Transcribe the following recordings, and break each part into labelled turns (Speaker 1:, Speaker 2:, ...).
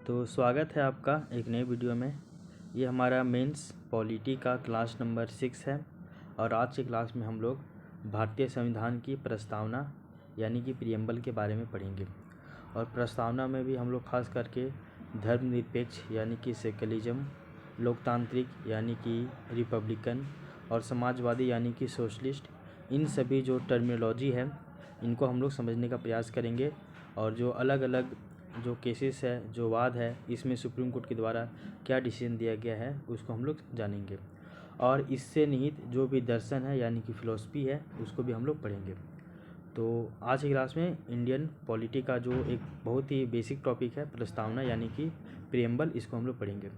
Speaker 1: तो स्वागत है आपका एक नए वीडियो में। ये हमारा मेंस पॉलिटी का क्लास नंबर 6 है और आज के क्लास में हम लोग भारतीय संविधान की प्रस्तावना यानी कि प्रियम्बल के बारे में पढ़ेंगे। और प्रस्तावना में भी हम लोग खास करके धर्मनिरपेक्ष यानी कि सेक्युलरिज्म, लोकतांत्रिक यानी कि रिपब्लिकन और समाजवादी यानी कि सोशलिस्ट, इन सभी जो टर्मिनोलॉजी है इनको हम लोग समझने का प्रयास करेंगे। और जो अलग अलग जो केसेस है, जो वाद है, इसमें सुप्रीम कोर्ट के द्वारा क्या डिसीजन दिया गया है उसको हम लोग जानेंगे। और इससे निहित जो भी दर्शन है यानी कि फिलॉसफी है उसको भी हम लोग पढ़ेंगे। तो आज की क्लास में इंडियन पॉलिटी का जो एक बहुत ही बेसिक टॉपिक है प्रस्तावना यानी कि प्रियम्बल, इसको हम लोग पढ़ेंगे।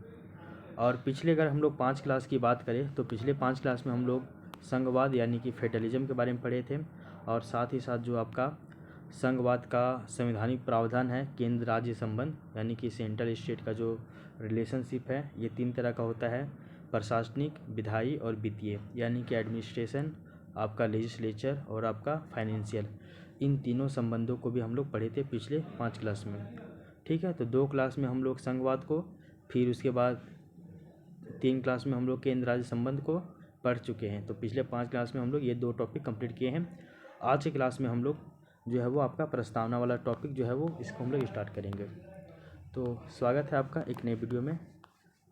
Speaker 1: और पिछले अगर हम लोग 5 क्लास की बात करें तो पिछले 5 क्लास में हम लोग संघवाद यानी कि फेडरलिज्म के बारे में पढ़े थे। और साथ ही साथ जो आपका संघवाद का संवैधानिक प्रावधान है केंद्र राज्य संबंध यानी कि सेंट्रल स्टेट का जो रिलेशनशिप है, ये 3 तरह का होता है, प्रशासनिक, विधायी और वित्तीय यानी कि एडमिनिस्ट्रेशन, आपका लेजिस्लेचर और आपका फाइनेंशियल। इन तीनों संबंधों को भी हम लोग पढ़े थे पिछले 5 क्लास में। ठीक है, तो 2 क्लास में हम लोग संघवाद को, फिर उसके बाद 3 क्लास में हम लोग केंद्र राज्य संबंध को पढ़ चुके हैं। तो पिछले 5 क्लास में हम लोग ये 2 टॉपिक कंप्लीट किए हैं। आज की क्लास में हम लोग जो है वो आपका प्रस्तावना वाला टॉपिक जो है वो इसको हम लोग स्टार्ट करेंगे। तो स्वागत है आपका एक नए वीडियो में।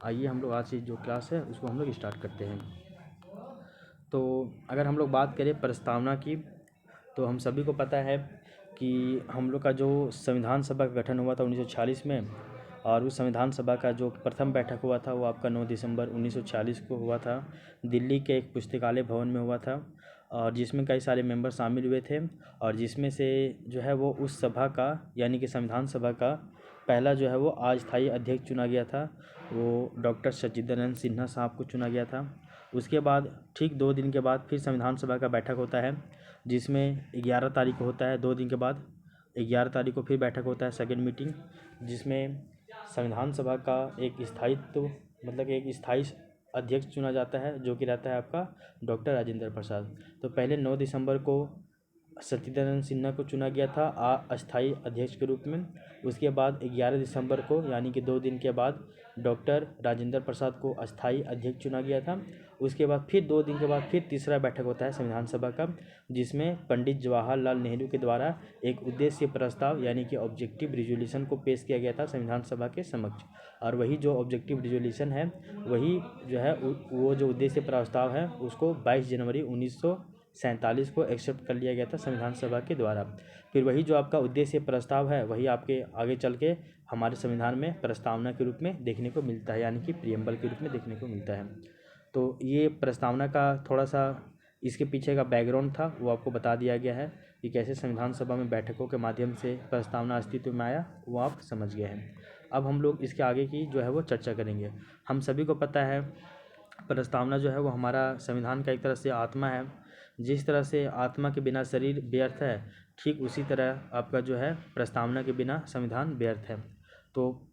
Speaker 1: आइए हम लोग आज की जो क्लास है उसको हम लोग स्टार्ट करते हैं। तो अगर हम लोग बात करें प्रस्तावना की, तो हम सभी को पता है कि हम लोग का जो संविधान सभा का गठन हुआ था 1946 में, और उस संविधान सभा का जो प्रथम बैठक हुआ था वो आपका 9 दिसंबर 1946 को हुआ था। दिल्ली के एक पुस्तकालय भवन में हुआ था और जिसमें कई सारे मेंबर शामिल हुए थे। और जिसमें से जो है वो उस सभा का यानी कि संविधान सभा का पहला जो है वो अस्थायी अध्यक्ष चुना गया था, वो डॉक्टर सच्चिदानंद सिन्हा साहब को चुना गया था। उसके बाद ठीक 2 दिन के बाद फिर संविधान सभा का बैठक होता है, जिसमें 11 तारीख को होता है। 2 दिन के बाद 11 तारीख को फिर बैठक होता है, सेकेंड मीटिंग, जिसमें संविधान सभा का एक स्थायित्व मतलब एक स्थायी अध्यक्ष चुना जाता है, जो कि रहता है आपका डॉक्टर राजेंद्र प्रसाद। तो पहले 9 दिसंबर को सच्चिदानंद सिन्हा को चुना गया था अस्थायी अध्यक्ष के रूप में। उसके बाद 11 दिसंबर को यानी कि 2 दिन के बाद डॉक्टर राजेंद्र प्रसाद को अस्थायी अध्यक्ष चुना गया था। उसके बाद फिर 2 दिन के बाद फिर तीसरा बैठक होता है संविधान सभा का, जिसमें पंडित जवाहरलाल नेहरू के द्वारा एक उद्देश्य प्रस्ताव यानी कि ऑब्जेक्टिव रिजोल्यूशन को पेश किया गया था संविधान सभा के समक्ष। और वही जो ऑब्जेक्टिव रिजोल्यूशन है, वही जो है वो जो उद्देश्य प्रस्ताव है उसको 22 जनवरी 1947 को एक्सेप्ट कर लिया गया था संविधान सभा के द्वारा। फिर वही जो आपका उद्देश्य प्रस्ताव है वही आपके आगे चल के हमारे संविधान में प्रस्तावना के रूप में देखने को मिलता है यानी कि प्रियम्बल के रूप में देखने को मिलता है। तो ये प्रस्तावना का थोड़ा सा इसके पीछे का बैकग्राउंड था वो आपको बता दिया गया है कि कैसे संविधान सभा में बैठकों के माध्यम से प्रस्तावना अस्तित्व में आया, वो आप समझ गए हैं। अब हम लोग इसके आगे की जो है वो चर्चा करेंगे। हम सभी को पता है प्रस्तावना जो है वो हमारा संविधान का एक तरह से आत्मा है। जिस तरह से आत्मा के बिना शरीर व्यर्थ है, ठीक उसी तरह आपका जो है प्रस्तावना के बिना संविधान व्यर्थ है। तो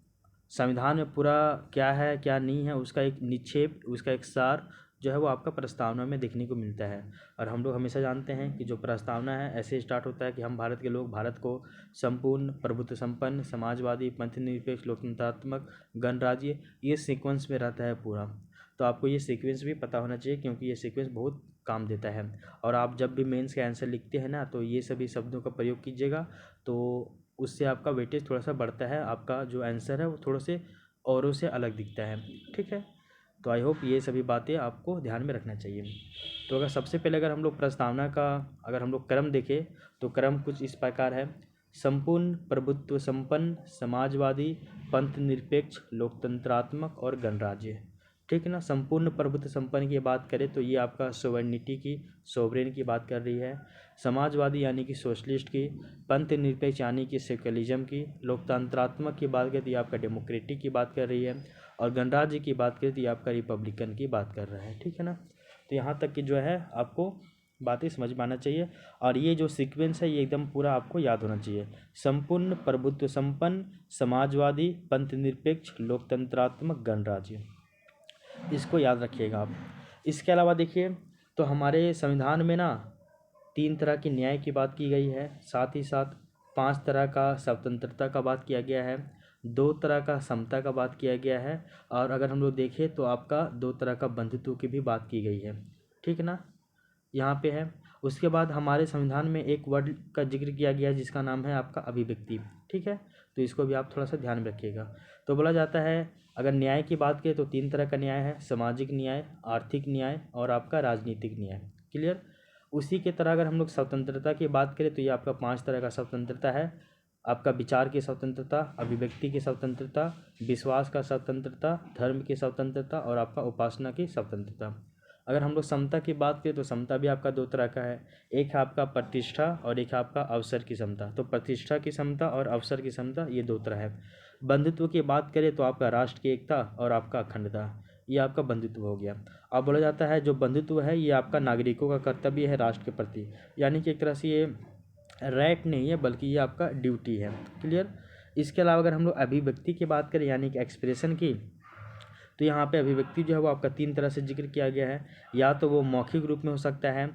Speaker 1: संविधान में पूरा क्या है क्या नहीं है उसका एक निक्षेप, उसका एक सार जो है वो आपका प्रस्तावना में देखने को मिलता है। और हम लोग हमेशा जानते हैं कि जो प्रस्तावना है ऐसे स्टार्ट होता है कि हम भारत के लोग भारत को संपूर्ण प्रभुत्व संपन्न समाजवादी पंथनिरपेक्ष लोकतंत्रात्मक गणराज्य, ये सीक्वेंस में रहता है पूरा। तो आपको ये सीक्वेंस भी पता होना चाहिए क्योंकि ये सीक्वेंस बहुत काम देता है। और आप जब भी मेंस का आंसर लिखते हैं ना तो ये सभी शब्दों का प्रयोग कीजिएगा, तो उससे आपका वेटेज थोड़ा सा बढ़ता है, आपका जो आंसर है वो थोड़े से औरों से अलग दिखता है। ठीक है, तो आई होप ये सभी बातें आपको ध्यान में रखना चाहिए। तो अगर सबसे पहले अगर हम लोग प्रस्तावना का अगर हम लोग क्रम देखें तो क्रम कुछ इस प्रकार है: संपूर्ण प्रभुत्व संपन्न समाजवादी पंथ निरपेक्ष लोकतंत्रात्मक और गणराज्य। ठीक है ना, संपूर्ण प्रभुत्व संपन्न की बात करें तो ये आपका सोवरेनिटी की, सोवरेन की बात कर रही है। समाजवादी यानी कि सोशलिस्ट की, पंथ निरपेक्ष यानी कि सेक्युलरिज्म की, लोकतंत्रात्मक की बात करें तो ये आपका डेमोक्रेटिक की बात कर रही है, और गणराज्य की बात करें तो ये आपका रिपब्लिकन की बात कर रहा है। ठीक है ना, तो यहाँ तक कि जो है आपको बातें समझ में आना चाहिए। और ये जो सीक्वेंस है ये एकदम पूरा आपको याद होना चाहिए: संपूर्ण प्रभुत्व संपन्न समाजवादी पंथ निरपेक्ष लोकतंत्रात्मक गणराज्य, इसको याद रखिएगा आप। इसके अलावा देखिए तो हमारे संविधान में ना 3 तरह की न्याय की बात की गई है, साथ ही साथ 5 तरह का स्वतंत्रता का बात किया गया है, दो तरह का समता का बात किया गया है, और अगर हम लोग देखें तो आपका दो तरह का बंधुत्व की भी बात की गई है। ठीक है ना, यहाँ पे है। उसके बाद हमारे संविधान में एक वर्ड का जिक्र किया गया है जिसका नाम है आपका अभिव्यक्ति। ठीक है, तो इसको भी आप थोड़ा सा ध्यान में रखिएगा। तो बोला जाता है, अगर न्याय की बात करें तो तीन तरह का न्याय है, सामाजिक न्याय, आर्थिक न्याय और आपका राजनीतिक न्याय। क्लियर। उसी के तरह अगर हम लोग स्वतंत्रता की बात करें तो ये आपका 5 तरह का स्वतंत्रता है। आपका विचार की स्वतंत्रता, अभिव्यक्ति की स्वतंत्रता, विश्वास का स्वतंत्रता, धर्म की स्वतंत्रता और आपका उपासना की स्वतंत्रता। अगर हम लोग समता की बात करें तो समता भी आपका दो तरह का है, एक है आपका प्रतिष्ठा और एक है आपका अवसर की समता। तो प्रतिष्ठा की समता और अवसर की समता ये दो तरह है। बंधुत्व की बात करें तो आपका राष्ट्र की एकता और आपका अखंडता, ये आपका बंधुत्व हो गया। अब बोला जाता है जो बंधुत्व है ये आपका नागरिकों का कर्तव्य है राष्ट्र के प्रति, यानी कि एक तरह से ये राइट नहीं है बल्कि ये आपका ड्यूटी है। क्लियर। इसके अलावा अगर हम लोग अभिव्यक्ति की बात करें यानी कि एक्सप्रेशन की, तो यहाँ पे अभिव्यक्ति जो है वो आपका तीन तरह से जिक्र किया गया है। या तो वो मौखिक रूप में हो सकता है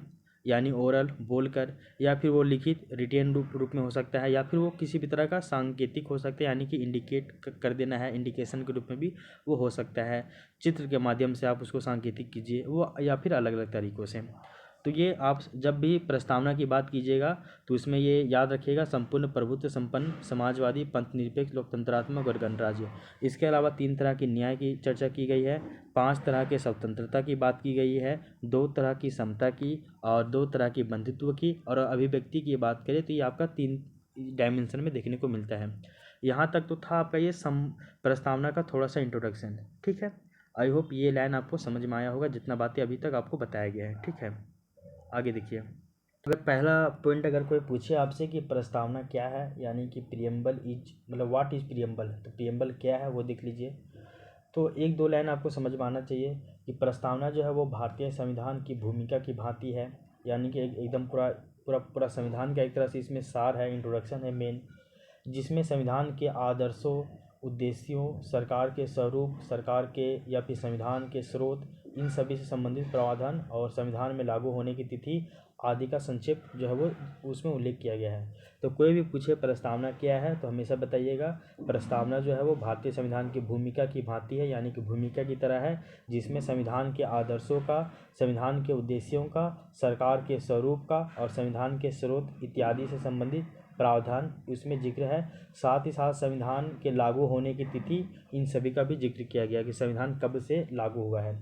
Speaker 1: यानी ओरल बोलकर, या फिर वो लिखित रिटेन रूप में हो सकता है, या फिर वो किसी भी तरह का सांकेतिक हो सकता है यानी कि इंडिकेट कर देना है, इंडिकेशन के रूप में भी वो हो सकता है। चित्र के माध्यम से आप उसको सांकेतिक कीजिए वो, या फिर अलग अलग तरीक़ों से। तो ये आप जब भी प्रस्तावना की बात कीजिएगा तो इसमें ये याद रखिएगा, संपूर्ण प्रभुत्व संपन्न, समाजवादी, पंथ निरपेक्ष, लोकतंत्रात्मक और गणराज्य। इसके अलावा तीन तरह की न्याय की चर्चा की गई है, 5 तरह के स्वतंत्रता की बात की गई है, 2 तरह की समता की और 2 तरह की बंधुत्व की, और अभिव्यक्ति की बात करें तो ये आपका 3 डायमेंशन में देखने को मिलता है। यहाँ तक तो था आपका ये प्रस्तावना का थोड़ा सा इंट्रोडक्शन। ठीक है, आई होप ये लाइन आपको समझ में आया होगा जितना बातें अभी तक आपको बताया गया है। ठीक है, आगे देखिए। अगर पहला पॉइंट अगर कोई पूछे आपसे कि प्रस्तावना क्या है, यानी कि प्रियम्बल इज, मतलब व्हाट इज प्रियम्बल, तो प्रियम्बल क्या है वो देख लीजिए। तो एक दो लाइन आपको समझ में आना चाहिए कि प्रस्तावना जो है वो भारतीय संविधान की भूमिका की भांति है, यानी कि एकदम पूरा पूरा पूरा संविधान का एक तरह से इसमें सार है, इंट्रोडक्शन है मेन, जिसमें संविधान के आदर्शों, उद्देश्यों, सरकार के स्वरूप, सरकार के या फिर संविधान के स्रोत, इन सभी से संबंधित प्रावधान और संविधान में लागू होने की तिथि आदि का संक्षेप जो है वो उसमें उल्लेख किया गया है। तो कोई भी पूछे प्रस्तावना क्या है तो हमेशा बताइएगा प्रस्तावना जो है वो भारतीय संविधान की भूमिका की भांति है, यानी कि भूमिका की तरह है, जिसमें संविधान के आदर्शों का, संविधान के उद्देश्यों का, सरकार के स्वरूप का और संविधान के स्रोत इत्यादि से संबंधित प्रावधान उसमें जिक्र है। साथ ही साथ संविधान के लागू होने की तिथि, इन सभी का भी जिक्र किया गया कि संविधान कब से लागू हुआ है।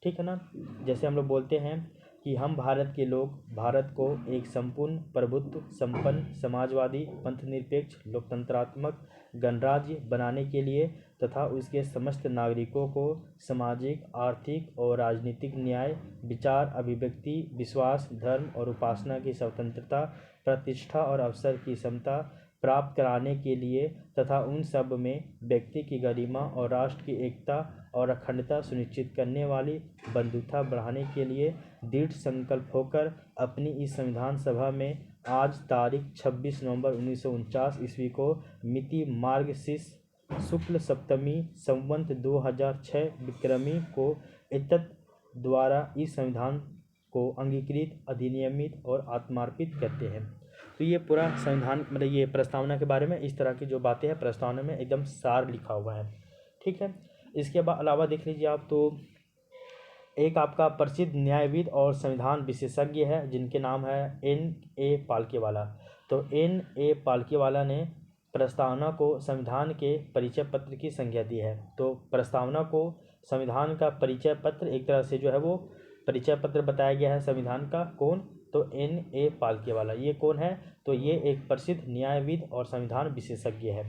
Speaker 1: ठीक है ना, जैसे हम लोग बोलते हैं कि हम भारत के लोग भारत को एक संपूर्ण प्रभुत्व संपन्न, समाजवादी, पंथनिरपेक्ष, लोकतंत्रात्मक गणराज्य बनाने के लिए तथा उसके समस्त नागरिकों को सामाजिक, आर्थिक और राजनीतिक न्याय, विचार, अभिव्यक्ति, विश्वास, धर्म और उपासना की स्वतंत्रता, प्रतिष्ठा और अवसर की समता प्राप्त कराने के लिए तथा उन सब में व्यक्ति की गरिमा और राष्ट्र की एकता और अखंडता सुनिश्चित करने वाली बंधुता बढ़ाने के लिए दृढ़ संकल्प होकर अपनी इस संविधान सभा में आज तारीख 26 नवंबर 1949 ईस्वी को मिति मार्गशीर्ष शुक्ल सप्तमी संवत 2006 विक्रमी को एतत् द्वारा इस संविधान को अंगीकृत, अधिनियमित और आत्मार्पित करते हैं। तो ये पूरा संविधान मतलब ये प्रस्तावना के बारे में इस तरह की जो बातें हैं प्रस्तावना में एकदम सार लिखा हुआ है। ठीक है, इसके अलावा देख लीजिए आप, तो एक आपका प्रसिद्ध न्यायविद और संविधान विशेषज्ञ है जिनके नाम है N.A. पालकीवाला। तो N.A. पालकीवाला ने प्रस्तावना को संविधान के परिचय पत्र की संज्ञा दी है। तो प्रस्तावना को संविधान का परिचय पत्र एक तरह से जो है वो परिचय पत्र बताया गया है संविधान का। कौन? तो N.A. पालकीवाला। ये कौन है? तो ये एक प्रसिद्ध न्यायविद और संविधान विशेषज्ञ है।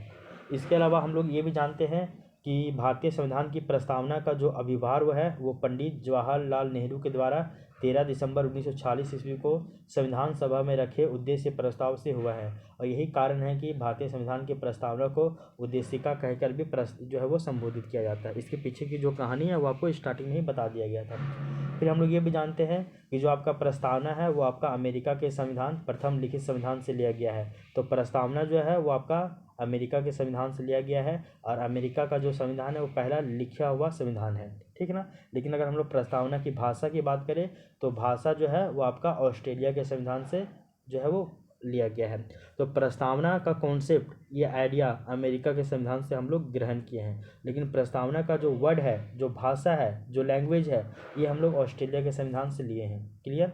Speaker 1: इसके अलावा हम लोग ये भी जानते हैं कि भारतीय संविधान की प्रस्तावना का जो अभिभार्व है वो पंडित जवाहरलाल नेहरू के द्वारा 13 दिसंबर 1946 ईस्वी को संविधान सभा में रखे उद्देश्य प्रस्ताव से हुआ है। और यही कारण है कि भारतीय संविधान की प्रस्तावना को उद्देशिका कहकर भी जो है वो संबोधित किया जाता है। इसके पीछे की जो कहानी है वो आपको स्टार्टिंग में ही बता दिया गया था। फिर हम लोग ये भी जानते हैं कि जो आपका प्रस्तावना है वो आपका अमेरिका के संविधान, प्रथम लिखित संविधान से लिया गया है। तो प्रस्तावना जो है वो आपका अमेरिका के संविधान से लिया गया है और अमेरिका का जो संविधान है वो पहला लिखा हुआ संविधान है। ठीक है ना। लेकिन अगर हम लोग प्रस्तावना की भाषा की बात करें तो भाषा जो है वो आपका ऑस्ट्रेलिया के संविधान से जो है वो लिया गया है। तो प्रस्तावना का कॉन्सेप्ट, ये आइडिया अमेरिका के संविधान से हम लोग ग्रहण किए हैं, लेकिन प्रस्तावना का जो वर्ड है, जो भाषा है, जो लैंग्वेज है, ये हम लोग ऑस्ट्रेलिया के संविधान से लिए हैं। क्लियर।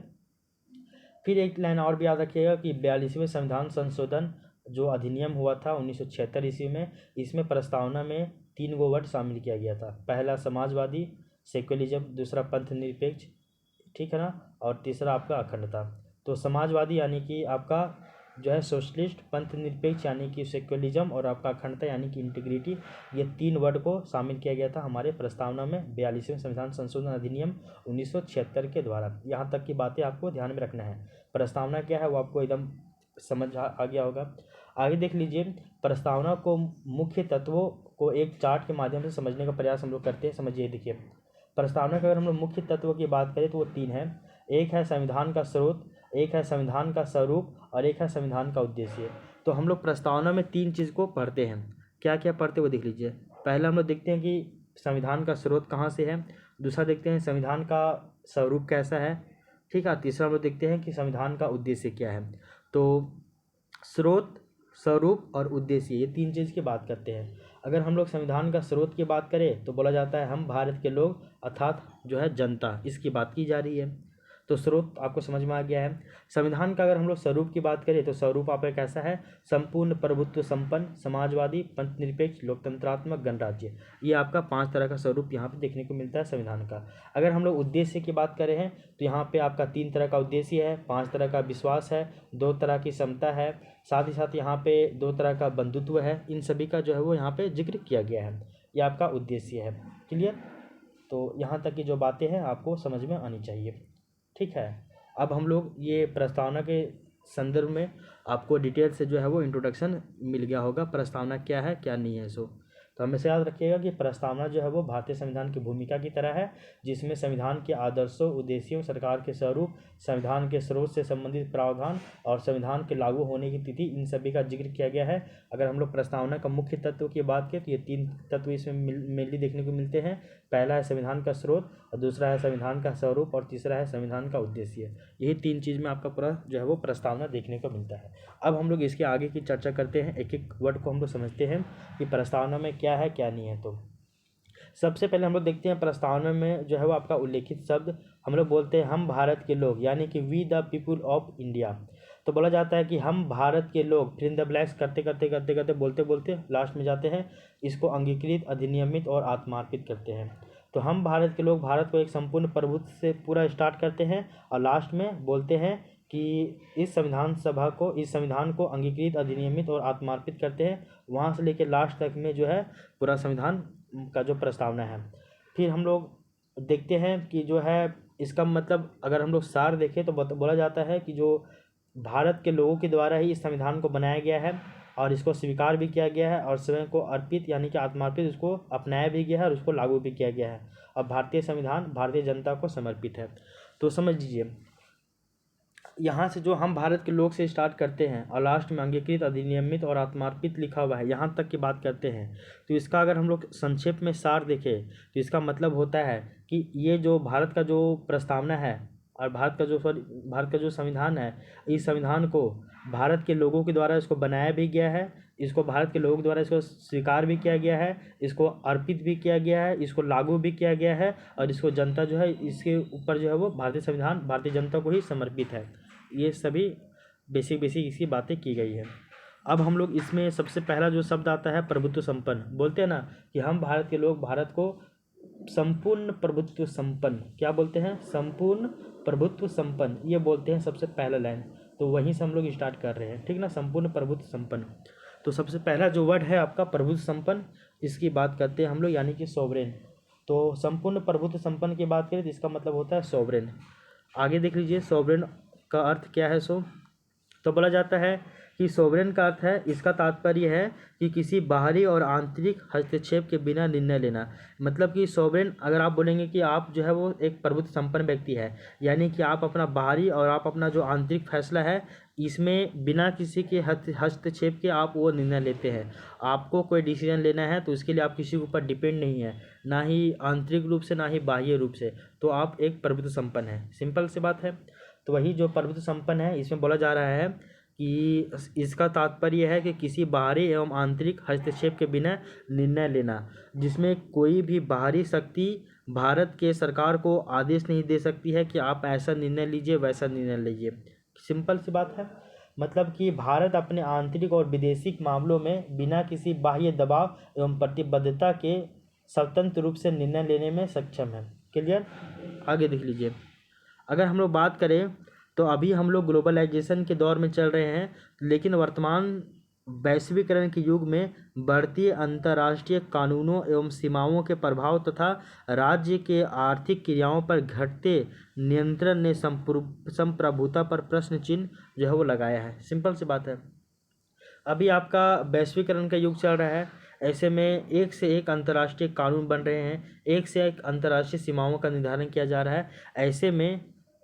Speaker 1: फिर एक लाइन और भी याद रखिएगा कि 42वें संविधान संशोधन जो अधिनियम हुआ था 1976 ईस्वी में, इसमें प्रस्तावना में 3 गो वर्ड शामिल किया गया था। पहला समाजवादी, सेक्युलरिज्म, दूसरा पंथ निरपेक्ष, ठीक है ना, और तीसरा आपका अखंडता। तो समाजवादी यानी कि आपका जो है सोशलिस्ट, पंथ निरपेक्ष यानी कि सेक्युलरिज्म, और आपका अखंडता यानी कि इंटीग्रिटी, ये 3 वर्ड को शामिल किया गया था हमारे प्रस्तावना में 42वें संविधान संशोधन अधिनियम 1976 के द्वारा। यहाँ तक की बातें आपको ध्यान में रखना है। प्रस्तावना क्या है वो आपको एकदम समझ आ गया होगा। आगे देख लीजिए, प्रस्तावना को मुख्य तत्वों को एक चार्ट के माध्यम से समझने का प्रयास हम लोग करते हैं। समझिए, देखिए प्रस्तावना के अगर हम लोग मुख्य तत्वों की बात करें तो वो 3 है। एक है संविधान का स्रोत, एक है संविधान का स्वरूप, और एक है संविधान का उद्देश्य। तो हम लोग प्रस्तावना में 3 चीज़ को पढ़ते हैं। क्या क्या पढ़ते हैं वो देख लीजिए। पहला हम लोग देखते हैं कि संविधान का स्रोत कहाँ से है। दूसरा देखते हैं संविधान का स्वरूप कैसा है, ठीक है। तीसरा हम लोग देखते हैं कि संविधान का उद्देश्य क्या है। तो स्रोत, स्वरूप और उद्देश्य, ये 3 चीज़ की बात करते हैं। अगर हम लोग संविधान का स्रोत की बात करें तो बोला जाता है हम भारत के लोग, अर्थात जो है जनता, इसकी बात की जा रही है। तो स्रोत आपको समझ में आ गया है। संविधान का अगर हम लोग स्वरूप की बात करें तो स्वरूप आपका कैसा है, संपूर्ण प्रभुत्व संपन्न, समाजवादी, पंथ निरपेक्ष, लोकतंत्रात्मक, गणराज्य। ये आपका 5 तरह का स्वरूप यहाँ पे देखने को मिलता है संविधान का। अगर हम लोग उद्देश्य की बात करें हैं तो यहाँ पे आपका 3 तरह का उद्देश्य है, 5 तरह का विश्वास है, 2 तरह की समता है, साथ ही साथ यहाँ पे 2 तरह का बंधुत्व है। इन सभी का जो है वो यहाँ पे जिक्र किया गया है। ये आपका उद्देश्य है। क्लियर। तो यहाँ तक की जो बातें हैं आपको समझ में आनी चाहिए, ठीक है। अब हम लोग ये प्रस्तावना के संदर्भ में आपको डिटेल से जो है वो इंट्रोडक्शन मिल गया होगा, प्रस्तावना क्या है क्या नहीं है। तो हमेशा याद रखिएगा कि प्रस्तावना जो है वो भारतीय संविधान की भूमिका की तरह है, जिसमें संविधान के आदर्शों, उद्देश्यों, सरकार के स्वरूप, संविधान के स्रोत से संबंधित प्रावधान और संविधान के लागू होने की तिथि, इन सभी का जिक्र किया गया है। अगर हम लोग प्रस्तावना का मुख्य तत्व की बात करें तो ये 3 तत्व इसमें मेनली देखने को मिलते हैं। पहला है संविधान का स्रोत, और दूसरा है संविधान का स्वरूप, और तीसरा है संविधान का उद्देश्य। यही 3 चीज़ में आपका पूरा जो है वो प्रस्तावना देखने को मिलता है। अब हम लोग इसके आगे की चर्चा करते हैं, एक एक वर्ड को हम लोग समझते हैं कि प्रस्तावना में क्या है क्या नहीं है। तो सबसे पहले हम लोग देखते हैं प्रस्तावना में जो है वो आपका उल्लेखित शब्द, हम लोग बोलते हैं हम भारत के लोग, यानी कि we the people of India. तो बोला जाता है कि हम भारत के लोग, फिर इन द ब्लैक्स करते करते करते करते बोलते बोलते लास्ट में जाते हैं, इसको अंगीकृत, अधिनियमित और आत्मार्पित करते हैं। तो हम भारत के लोग, भारत को एक संपूर्ण प्रभुत्व से पूरा स्टार्ट करते हैं और लास्ट में बोलते हैं कि इस संविधान को अंगीकृत, अधिनियमित और आत्मार्पित करते हैं। वहाँ से लेकर लास्ट तक में जो है पूरा संविधान का जो प्रस्तावना है। फिर हम लोग देखते हैं कि जो है इसका मतलब अगर हम लोग सार देखें तो बोला जाता है कि जो भारत के लोगों के द्वारा ही इस संविधान को बनाया गया है और इसको स्वीकार भी किया गया है और स्वयं को अर्पित यानी कि आत्मार्पित उसको अपनाया भी गया है और उसको लागू भी किया गया है। अब भारतीय संविधान भारतीय जनता को समर्पित है। तो समझ लीजिए, यहाँ से जो हम भारत के लोग से स्टार्ट करते हैं और लास्ट में अंगीकृत, अधिनियमित और आत्मार्पित लिखा हुआ है, यहाँ तक की बात करते हैं। तो इसका अगर हम लोग संक्षेप में सार देखें तो इसका मतलब होता है कि ये जो भारत का जो प्रस्तावना है और भारत का जो संविधान है, इस संविधान को भारत के लोगों के द्वारा इसको बनाया भी गया है, इसको भारत के लोगों के द्वारा इसको स्वीकार भी किया गया है, इसको अर्पित भी किया गया है, इसको लागू भी किया गया है और इसको जनता जो है इसके ऊपर जो है वो भारतीय संविधान भारतीय जनता को ही समर्पित है। ये सभी बेसिक इसकी बातें की गई है। अब हम लोग इसमें सबसे पहला जो शब्द आता है प्रभुत्व संपन्न। बोलते हैं ना कि हम भारत के लोग भारत को संपूर्ण प्रभुत्व संपन्न, क्या बोलते हैं, संपूर्ण प्रभुत्व संपन्न, ये बोलते हैं सबसे पहला लाइन। तो वहीं से हम लोग स्टार्ट कर रहे हैं, ठीक ना, संपूर्ण प्रभुत्व संपन्न। तो सबसे पहला जो वर्ड है आपका प्रभुत्व संपन्न, इसकी बात करते हैं हम लोग, यानी कि सोवरेन। तो संपूर्ण प्रभुत्व संपन्न की बात करें तो इसका मतलब होता है सोवरेन। आगे देख लीजिए सोवरेन का अर्थ क्या है। तो बोला जाता है कि सोवरेन का अर्थ है, इसका तात्पर्य है कि किसी बाहरी और आंतरिक हस्तक्षेप के बिना निर्णय लेना। मतलब कि सोवरेन अगर आप बोलेंगे कि आप जो है वो एक प्रभुत्व संपन्न व्यक्ति है, यानी कि आप अपना बाहरी और आप अपना जो आंतरिक फैसला है इसमें बिना किसी के हस्तक्षेप के आप वो निर्णय लेते हैं। आपको कोई डिसीजन लेना है तो उसके लिए आप किसी के ऊपर डिपेंड नहीं है, ना ही आंतरिक रूप से ना ही बाह्य रूप से। तो आप एक प्रभुत्व संपन्न है, सिंपल सी बात है। तो वही जो प्रभुत्व संपन्न है इसमें बोला जा रहा है कि इसका तात्पर्य है कि किसी बाहरी एवं आंतरिक हस्तक्षेप के बिना निर्णय लेना, जिसमें कोई भी बाहरी शक्ति भारत के सरकार को आदेश नहीं दे सकती है कि आप ऐसा निर्णय लीजिए, वैसा निर्णय लीजिए। सिंपल सी बात है, मतलब कि भारत अपने आंतरिक और विदेशी मामलों में बिना किसी बाह्य दबाव एवं प्रतिबद्धता के स्वतंत्र रूप से निर्णय लेने में सक्षम है। क्लियर? आगे देख लीजिए। अगर हम लोग बात करें तो अभी हम लोग ग्लोबलाइजेशन के दौर में चल रहे हैं, लेकिन वर्तमान वैश्वीकरण के युग में बढ़ती अंतर्राष्ट्रीय कानूनों एवं सीमाओं के प्रभाव तथा राज्य के आर्थिक क्रियाओं पर घटते नियंत्रण ने संप्रभुता पर प्रश्न चिन्ह जो है वो लगाया है। सिंपल सी बात है, अभी आपका वैश्वीकरण का युग चल रहा है, ऐसे में एक से एक अंतर्राष्ट्रीय कानून बन रहे हैं, एक से एक अंतर्राष्ट्रीय सीमाओं का निर्धारण किया जा रहा है। ऐसे में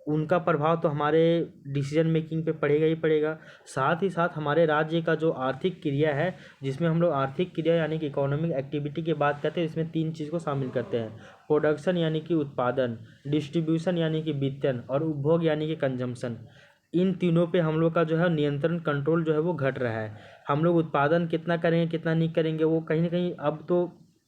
Speaker 1: उनका प्रभाव तो हमारे डिसीजन मेकिंग पे पड़ेगा ही पड़ेगा, साथ ही साथ हमारे राज्य का जो आर्थिक क्रिया है, जिसमें हम लोग आर्थिक क्रिया यानी कि इकोनॉमिक एक्टिविटी की बात करते हैं, इसमें 3 चीज़ को शामिल करते हैं। प्रोडक्शन यानी कि उत्पादन, डिस्ट्रीब्यूशन यानी कि वितरण, और उपभोग यानी कि कंजम्पशन। इन तीनों पे हम लोग का जो है नियंत्रण, कंट्रोल जो है वो घट रहा है। हम लोग उत्पादन कितना करेंगे कितना नहीं करेंगे वो कहीं ना कहीं अब तो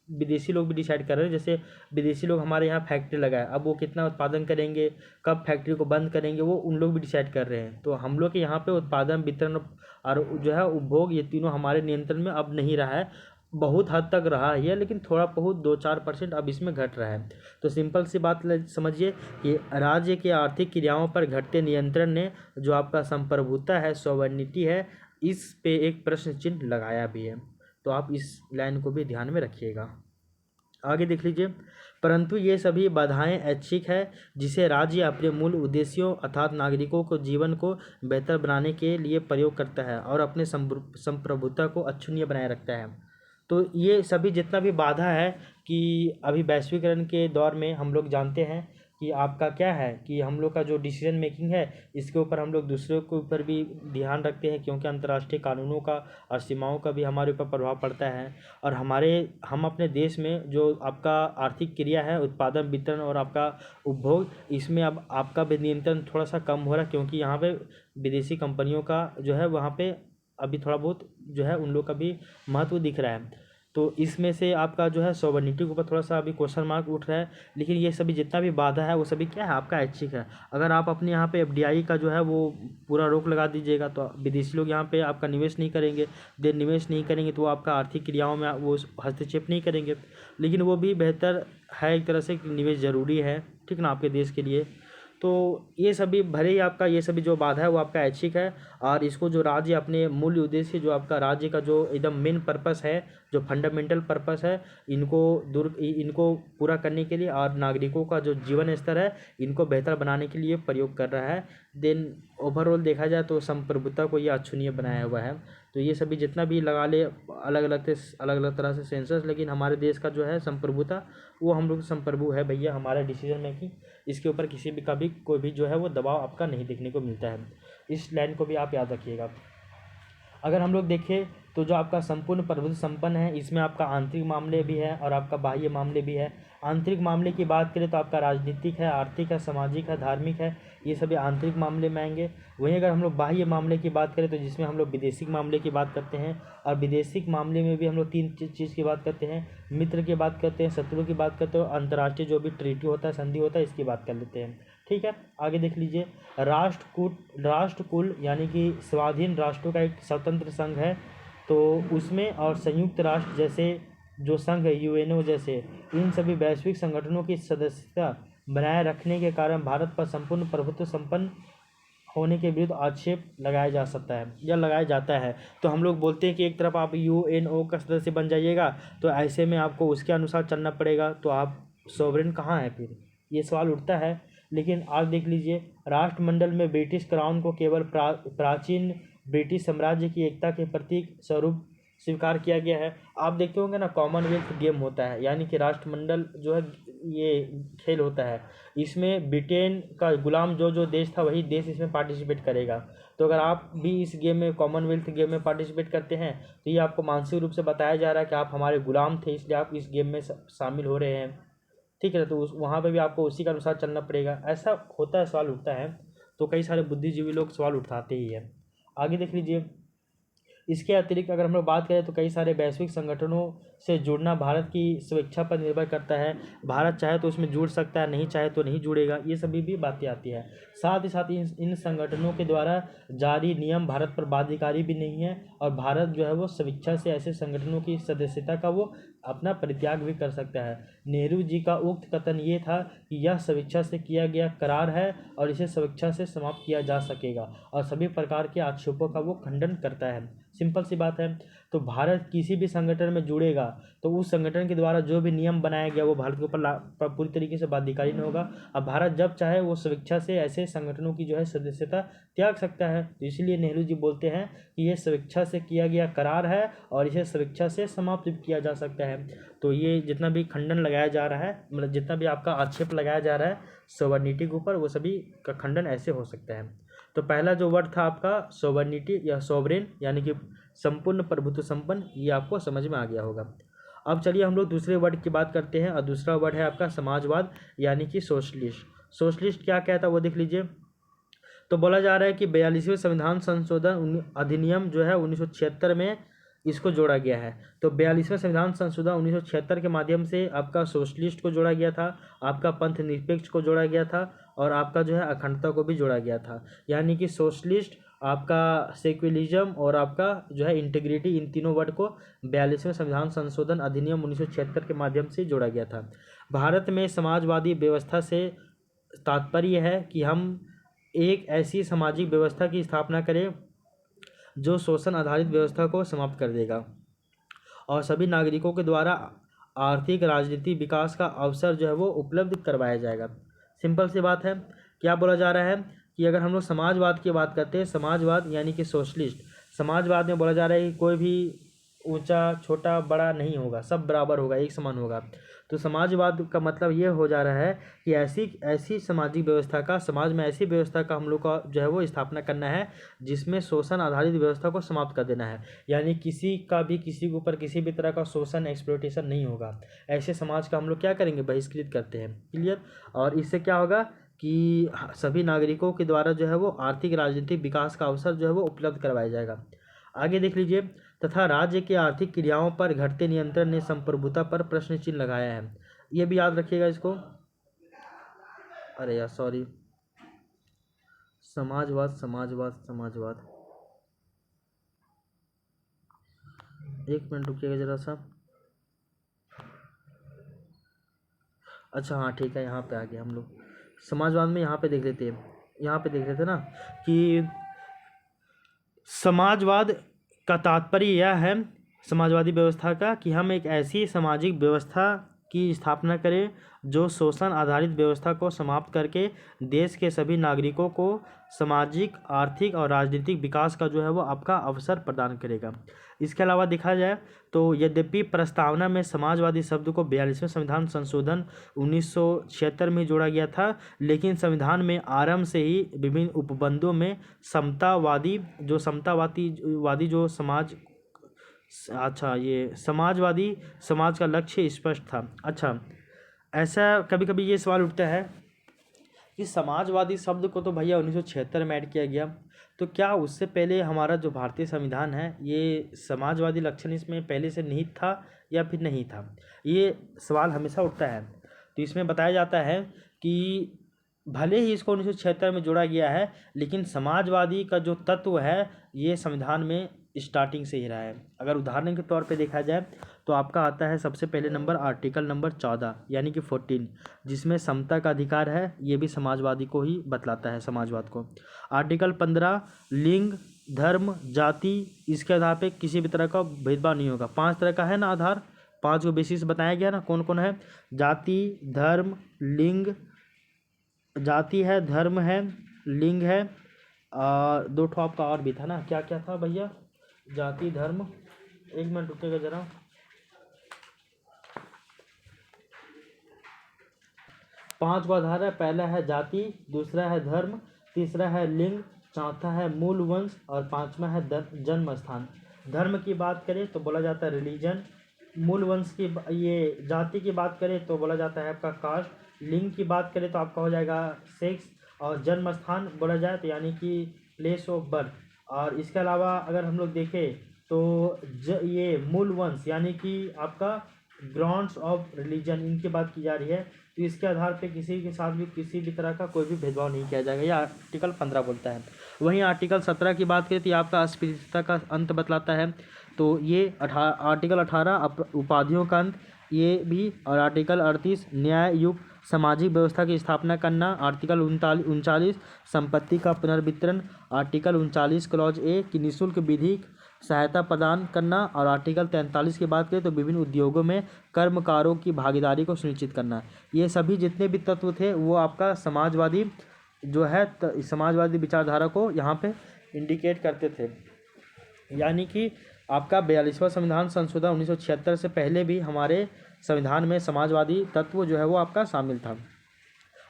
Speaker 1: विदेशी लोग भी डिसाइड कर रहे हैं। जैसे विदेशी लोग हमारे यहाँ फैक्ट्री लगाए, अब वो कितना उत्पादन करेंगे, कब फैक्ट्री को बंद करेंगे, वो उन लोग भी डिसाइड कर रहे हैं। तो हम लोग के यहाँ पे उत्पादन, वितरण और जो है उपभोग, ये तीनों हमारे नियंत्रण में अब नहीं रहा है। बहुत हद तक रहा है, लेकिन थोड़ा बहुत 2-4% अब इसमें घट रहा है। तो सिंपल सी बात समझिए कि राज्य के आर्थिक क्रियाओं पर घटते नियंत्रण ने जो आपका संप्रभुता है, सॉवरेनिटी है, इस पे एक प्रश्न चिन्ह लगाया भी है। तो आप इस लाइन को भी ध्यान में रखिएगा। आगे देख लीजिए। परंतु ये सभी बाधाएं ऐच्छिक है, जिसे राज्य अपने मूल उद्देश्यों अर्थात नागरिकों को जीवन को बेहतर बनाने के लिए प्रयोग करता है और अपने संप्रभुता को अक्षुण्य बनाए रखता है। तो ये सभी जितना भी बाधा है कि अभी वैश्वीकरण के दौर में हम लोग जानते हैं कि आपका क्या है कि हम लोग का जो डिसीजन मेकिंग है, इसके ऊपर हम लोग दूसरों के ऊपर भी ध्यान रखते हैं, क्योंकि अंतर्राष्ट्रीय कानूनों का और सीमाओं का भी हमारे ऊपर प्रभाव पड़ता है। और हम अपने देश में जो आपका आर्थिक क्रिया है, उत्पादन, वितरण और आपका उपभोग, इसमें अब आपका भी नियंत्रण थोड़ा सा कम हो रहा है, क्योंकि यहाँ पे विदेशी कंपनियों का जो है वहाँ पे अभी थोड़ा बहुत जो है उन लोग का भी महत्व दिख रहा है। तो इसमें से आपका जो है सॉवरेनिटी के ऊपर थोड़ा सा अभी क्वेश्चन मार्क उठ रहा है। लेकिन ये सभी जितना भी बाधा है वो सभी क्या है, आपका ऐच्छिक है। अगर आप अपने यहाँ पे FDI का जो है वो पूरा रोक लगा दीजिएगा तो विदेशी लोग यहाँ पे आपका निवेश नहीं करेंगे। निवेश नहीं करेंगे तो वो आपका आर्थिक क्रियाओं में वो हस्तक्षेप नहीं करेंगे। लेकिन वो भी बेहतर है एक तरह से कि निवेश ज़रूरी है, ठीक ना, आपके देश के लिए। तो ये सभी भले ही आपका ये सभी जो बाधा है वो आपका ऐच्छिक है, और इसको जो राज्य अपने मूल उद्देश्य, जो आपका राज्य का जो एकदम मेन पर्पस है, जो फंडामेंटल पर्पस है, इनको पूरा करने के लिए और नागरिकों का जो जीवन स्तर है इनको बेहतर बनाने के लिए प्रयोग कर रहा है। देन ओवरऑल देखा जाए तो संप्रभुता को ये अक्षुण्य बनाया हुआ है। तो ये सभी जितना भी लगा ले अलग अलग तरह से सेंसस, लेकिन हमारे देश का जो है संप्रभुता, वो हम लोग संप्रभु है भैया। हमारा डिसीजन मेकिंग, इसके ऊपर किसी भी कभी कोई भी जो है वो दबाव आपका नहीं देखने को मिलता है। इस लाइन को भी आप याद रखिएगा। अगर हम लोग देखें तो जो आपका संपूर्ण प्रभुत्व संपन्न है, इसमें आपका आंतरिक मामले भी है और आपका बाह्य मामले भी है। आंतरिक मामले की बात करें तो आपका राजनीतिक है, आर्थिक है, सामाजिक है, धार्मिक है, ये सभी आंतरिक मामले में आएंगे। वहीं अगर हम लोग बाह्य मामले की बात करें तो जिसमें हम लोग विदेशी मामले की बात करते हैं, और विदेशी मामले में भी हम लोग 3 चीज़ की बात करते हैं। मित्र की बात करते हैं, शत्रु की बात करते हैं, और अंतर्राष्ट्रीय जो भी ट्रीटी होता है, संधि होता है, इसकी बात कर लेते हैं। ठीक है, आगे देख लीजिए। राष्ट्रकुल यानी कि स्वाधीन राष्ट्रों का एक स्वतंत्र संघ है, तो उसमें और संयुक्त राष्ट्र जैसे जो संघ है, UNO जैसे, इन सभी वैश्विक संगठनों की सदस्यता बनाए रखने के कारण भारत पर संपूर्ण प्रभुत्व संपन्न होने के विरुद्ध आक्षेप लगाया जा सकता है या लगाया जाता है। तो हम लोग बोलते हैं कि एक तरफ आप UNO का सदस्य बन जाइएगा, तो ऐसे में आपको उसके अनुसार चलना पड़ेगा, तो आप सॉवरेन कहाँ है फिर, ये सवाल उठता है। लेकिन आज देख लीजिए, राष्ट्रमंडल में ब्रिटिश क्राउन को केवल प्राचीन ब्रिटिश साम्राज्य की एकता के प्रतीक स्वरूप स्वीकार किया गया है। आप देखते होंगे ना, कॉमनवेल्थ गेम होता है, यानी कि राष्ट्रमंडल जो है ये खेल होता है, इसमें ब्रिटेन का गुलाम जो देश था वही देश इसमें पार्टिसिपेट करेगा। तो अगर आप भी इस गेम में, कॉमनवेल्थ गेम में पार्टिसिपेट करते हैं, तो ये आपको मानसिक रूप से बताया जा रहा है कि आप हमारे गुलाम थे, इसलिए आप इस गेम में शामिल हो रहे हैं। ठीक है, तो वहाँ पे भी आपको उसी के अनुसार चलना पड़ेगा। ऐसा होता है, सवाल उठता है, तो कई सारे बुद्धिजीवी लोग सवाल उठाते ही हैं। आगे देख लीजिए। इसके अतिरिक्त अगर हम लोग बात करें तो कई सारे वैश्विक संगठनों से जुड़ना भारत की स्वेच्छा पर निर्भर करता है। भारत चाहे तो उसमें जुड़ सकता है, नहीं चाहे तो नहीं जुड़ेगा, ये सभी भी बातें आती है। साथ ही साथ इन संगठनों के द्वारा जारी नियम भारत पर बाध्यकारी भी नहीं है, और भारत जो है वो स्वेच्छा से ऐसे संगठनों की सदस्यता का वो अपना परित्याग भी कर सकता है। नेहरू जी का उक्त कथन ये था कि यह स्वेच्छा से किया गया करार है और इसे स्वेच्छा से समाप्त किया जा सकेगा, और सभी प्रकार के आक्षेपों का वो खंडन करता है। सिंपल सी बात है। तो भारत किसी भी संगठन में जुड़ेगा तो उस संगठन के द्वारा जो भी नियम बनाया गया वो भारत के ऊपर पूरी तरीके से बाध्यकारी नहीं होगा। अब भारत जब चाहे वो स्वेच्छा से ऐसे संगठनों की जो है सदस्यता त्याग सकता है। तो इसलिए नेहरू जी बोलते हैं कि ये स्वेच्छा से किया गया करार है और इसे स्वेच्छा से समाप्त किया जा सकता है। तो ये जितना भी खंडन लगाया जा रहा है, मतलब जितना भी आपका आक्षेप लगाया जा रहा है सॉवरेनिटी के ऊपर, वो सभी का खंडन ऐसे हो सकता है। तो पहला जो वर्ड था आपका सॉवरेनिटी या सॉवरेन, यानी कि संपूर्ण प्रभुत्व संपन्न, ये आपको समझ में आ गया होगा। अब चलिए हम लोग दूसरे वर्ड की बात करते हैं, और दूसरा वर्ड है आपका समाजवाद यानी कि सोशलिस्ट। सोशलिस्ट क्या कहता है वो देख लीजिए। तो बोला जा रहा है कि 42वें संविधान संशोधन अधिनियम जो है 1976 में इसको जोड़ा गया है। तो 42वें संविधान संशोधन 1976 के माध्यम से आपका सोशलिस्ट को जोड़ा गया था, आपका पंथ निरपेक्ष को जोड़ा गया था, और आपका जो है अखंडता को भी जोड़ा गया था। यानी कि सोशलिस्ट, आपका सेक्युलरिज्म और आपका जो है इंटीग्रिटी, इन तीनों वर्ड को 42वें संविधान संशोधन अधिनियम 1976 के माध्यम से जोड़ा गया था। भारत में समाजवादी व्यवस्था से तात्पर्य है कि हम एक ऐसी सामाजिक व्यवस्था की स्थापना करें जो शोषण आधारित व्यवस्था को समाप्त कर देगा और सभी नागरिकों के द्वारा आर्थिक राजनीतिक विकास का अवसर जो है वो उपलब्ध करवाया जाएगा। सिंपल सी बात है। क्या बोला जा रहा है कि अगर हम लोग समाजवाद की बात करते हैं, समाजवाद यानी कि सोशलिस्ट, समाजवाद में बोला जा रहा है कि कोई भी ऊंचा छोटा बड़ा नहीं होगा, सब बराबर होगा, एक समान होगा। तो समाजवाद का मतलब ये हो जा रहा है कि ऐसी सामाजिक व्यवस्था का, समाज में ऐसी व्यवस्था का हम लोग का जो है वो स्थापना करना है जिसमें शोषण आधारित व्यवस्था को समाप्त कर देना है। यानी किसी का भी किसी के ऊपर किसी भी तरह का शोषण एक्सप्लॉयटेशन नहीं होगा। ऐसे समाज का हम लोग क्या करेंगे, बहिष्कृत करते हैं। क्लियर। और इससे क्या होगा कि सभी नागरिकों के द्वारा जो है वो आर्थिक राजनीतिक विकास का अवसर जो है वो उपलब्ध करवाया जाएगा। आगे देख लीजिए। तथा राज्य के आर्थिक क्रियाओं पर घटते नियंत्रण ने संप्रभुता पर प्रश्न चिन्ह लगाया है। ये भी याद रखिएगा इसको। अरे यार सॉरी, समाजवाद समाजवाद समाजवाद, एक मिनट रुकिएगा जरा सा। अच्छा हाँ ठीक है, यहाँ पे आ गया हम लोग। समाजवाद में यहाँ पे देख लेते हैं, यहाँ पे देख लेते ना कि समाजवाद का तात्पर्य यह है समाजवादी व्यवस्था का कि हम एक ऐसी सामाजिक व्यवस्था की स्थापना करें जो शोषण आधारित व्यवस्था को समाप्त करके देश के सभी नागरिकों को सामाजिक, आर्थिक और राजनीतिक विकास का जो है वो आपका अवसर प्रदान करेगा। इसके अलावा देखा जाए तो यद्यपि प्रस्तावना में समाजवादी शब्द को 42वें संविधान संशोधन 1976 में जोड़ा गया था, लेकिन संविधान में आरंभ से ही विभिन्न उपबंधों में समतावादी जो समाज, अच्छा ये समाजवादी समाज का लक्ष्य स्पष्ट था। अच्छा, ऐसा कभी कभी ये सवाल उठता है कि समाजवादी शब्द को तो भैया 1976 में ऐड किया गया, तो क्या उससे पहले हमारा जो भारतीय संविधान है ये समाजवादी लक्षण इसमें पहले से निहित था या फिर नहीं था? ये सवाल हमेशा उठता है। तो इसमें बताया जाता है कि भले ही इसको 1976 में जोड़ा गया है, लेकिन समाजवादी का जो तत्व है ये संविधान में स्टार्टिंग से ही रहा है। अगर उदाहरण के तौर पे देखा जाए तो आपका आता है सबसे पहले नंबर आर्टिकल नंबर 14 यानी कि 14, जिसमें समता का अधिकार है। ये भी समाजवादी को ही बतलाता है, समाजवाद को। आर्टिकल 15 लिंग, धर्म, जाति, इसके आधार पे किसी भी तरह का भेदभाव नहीं होगा। 5 तरह का है ना आधार, 5 को बेसिस बताया गया ना, कौन कौन है? जाति, धर्म, लिंग, जाति है, धर्म है, लिंग है, और 2 ठो आपका और भी था ना, क्या क्या था भैया? जाति, धर्म, एक मिनट रुकेगा जरा। पांच को आधार है। पहला है जाति, दूसरा है धर्म, तीसरा है लिंग, चौथा है मूल वंश, और पांचवा है जन्म स्थान। धर्म की बात करें तो बोला जाता है रिलीजन। मूल वंश की ये जाति की बात करें तो बोला जाता है आपका कास्ट। लिंग की बात करें तो आपका हो जाएगा सेक्स, और जन्म स्थान बोला जाए तो यानी कि प्लेस ऑफ बर्थ, और इसके अलावा अगर हम लोग देखें तो ये मूल वंश यानी कि आपका ग्राउंड्स ऑफ रिलीजन इनकी बात की जा रही है, तो इसके आधार पे किसी के साथ भी किसी भी तरह का कोई भी भेदभाव नहीं किया जाएगा, यह आर्टिकल 15 बोलता है। वहीं आर्टिकल 17 की बात करें तो ये आपका अस्पृश्यता का अंत बतलाता है, तो ये आर्टिकल 18 उपाधियों का अंत ये भी, और आर्टिकल 38 न्याय युक्त सामाजिक व्यवस्था की स्थापना करना, आर्टिकल 39 संपत्ति का पुनर्वितरण, आर्टिकल 39 क्लॉज ए की निःशुल्क विधिक सहायता प्रदान करना, और आर्टिकल 43 की बात करें तो विभिन्न उद्योगों में कर्मकारों की भागीदारी को सुनिश्चित करना। ये सभी जितने भी तत्व थे वो आपका समाजवादी जो है समाजवादी विचारधारा को यहाँ पे इंडिकेट करते थे। यानी कि आपका 42वां संविधान संशोधन 1976 से पहले भी हमारे संविधान में समाजवादी तत्व जो है वो आपका शामिल था।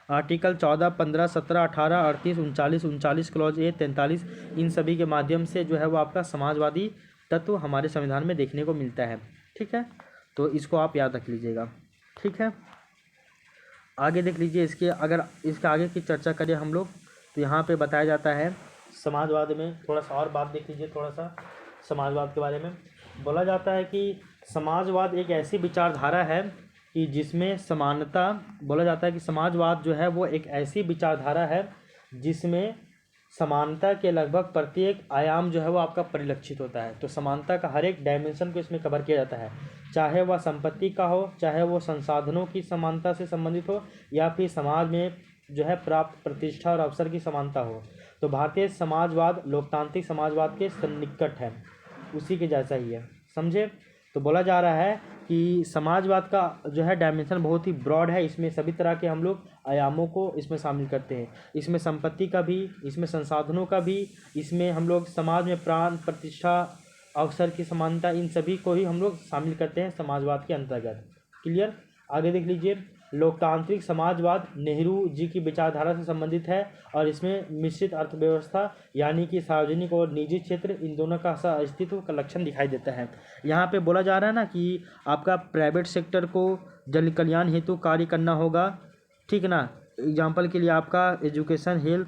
Speaker 1: आर्टिकल 14, 15, 17, 18, 38, 39 क्लॉज ए, 43 इन सभी के माध्यम से जो है वो आपका समाजवादी तत्व हमारे संविधान में देखने को मिलता है। ठीक है, तो इसको आप याद रख लीजिएगा। ठीक है, आगे देख लीजिए। अगर इसके आगे की चर्चा करें हम लोग तो यहाँ पे बताया जाता है समाजवाद में थोड़ा सा और बात देख लीजिए। थोड़ा सा समाजवाद के बारे में बोला जाता है कि समाजवाद एक ऐसी विचारधारा है कि जिसमें समानता, बोला जाता है कि समाजवाद जो है वो एक ऐसी विचारधारा है जिसमें समानता के लगभग प्रत्येक आयाम जो है वो आपका परिलक्षित होता है। तो समानता का हर एक डायमेंशन को इसमें कवर किया जाता है, चाहे वह संपत्ति का हो, चाहे वो संसाधनों की समानता से संबंधित हो, या फिर समाज में जो है प्राप्त प्रतिष्ठा और अवसर की समानता हो। तो भारतीय समाजवाद लोकतांत्रिक समाजवाद के सन्निकट है, उसी के जैसा ही है, समझे। तो बोला जा रहा है कि समाजवाद का जो है डायमेंशन बहुत ही ब्रॉड है, इसमें सभी तरह के हम लोग आयामों को इसमें शामिल करते हैं। इसमें संपत्ति का भी, इसमें संसाधनों का भी, इसमें हम लोग समाज में प्राण प्रतिष्ठा अवसर की समानता, इन सभी को ही हम लोग शामिल करते हैं समाजवाद के अंतर्गत। क्लियर। आगे देख लीजिए। लोकतांत्रिक समाजवाद नेहरू जी की विचारधारा से संबंधित है और इसमें मिश्रित अर्थव्यवस्था यानी कि सार्वजनिक और निजी क्षेत्र इन दोनों का अस्तित्व का लक्षण दिखाई देता है। यहाँ पे बोला जा रहा है ना कि आपका प्राइवेट सेक्टर को जन कल्याण हेतु कार्य करना होगा, ठीक है ना। एग्जाम्पल के लिए आपका एजुकेशन, हेल्थ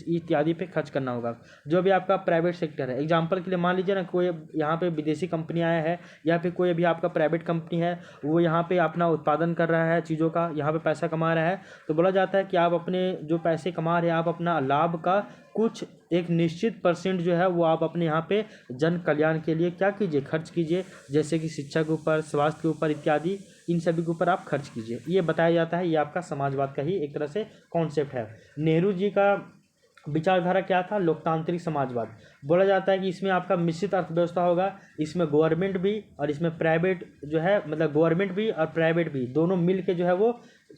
Speaker 1: इत्यादि पे खर्च करना होगा, जो भी आपका प्राइवेट सेक्टर है। एग्जाम्पल के लिए मान लीजिए ना कोई यहाँ पे विदेशी कंपनी आया है या फिर कोई भी आपका प्राइवेट कंपनी है, वो यहाँ पे अपना उत्पादन कर रहा है चीज़ों का, यहाँ पे पैसा कमा रहा है। तो बोला जाता है कि आप अपने जो पैसे कमा रहे हैं आप अपना लाभ का कुछ एक निश्चित % जो है वो आप अपने यहाँ पे जन कल्याण के लिए क्या कीजिए, खर्च कीजिए, जैसे कि शिक्षा के ऊपर, स्वास्थ्य के ऊपर इत्यादि, इन सभी के ऊपर आप खर्च कीजिए। ये बताया जाता है, ये आपका समाजवाद का ही एक तरह से कॉन्सेप्ट है। नेहरू जी का विचारधारा क्या था? लोकतांत्रिक समाजवाद। बोला जाता है कि इसमें आपका मिश्रित अर्थव्यवस्था होगा, इसमें गवर्नमेंट भी और इसमें प्राइवेट जो है, मतलब गवर्नमेंट भी और प्राइवेट भी दोनों मिल के जो है वो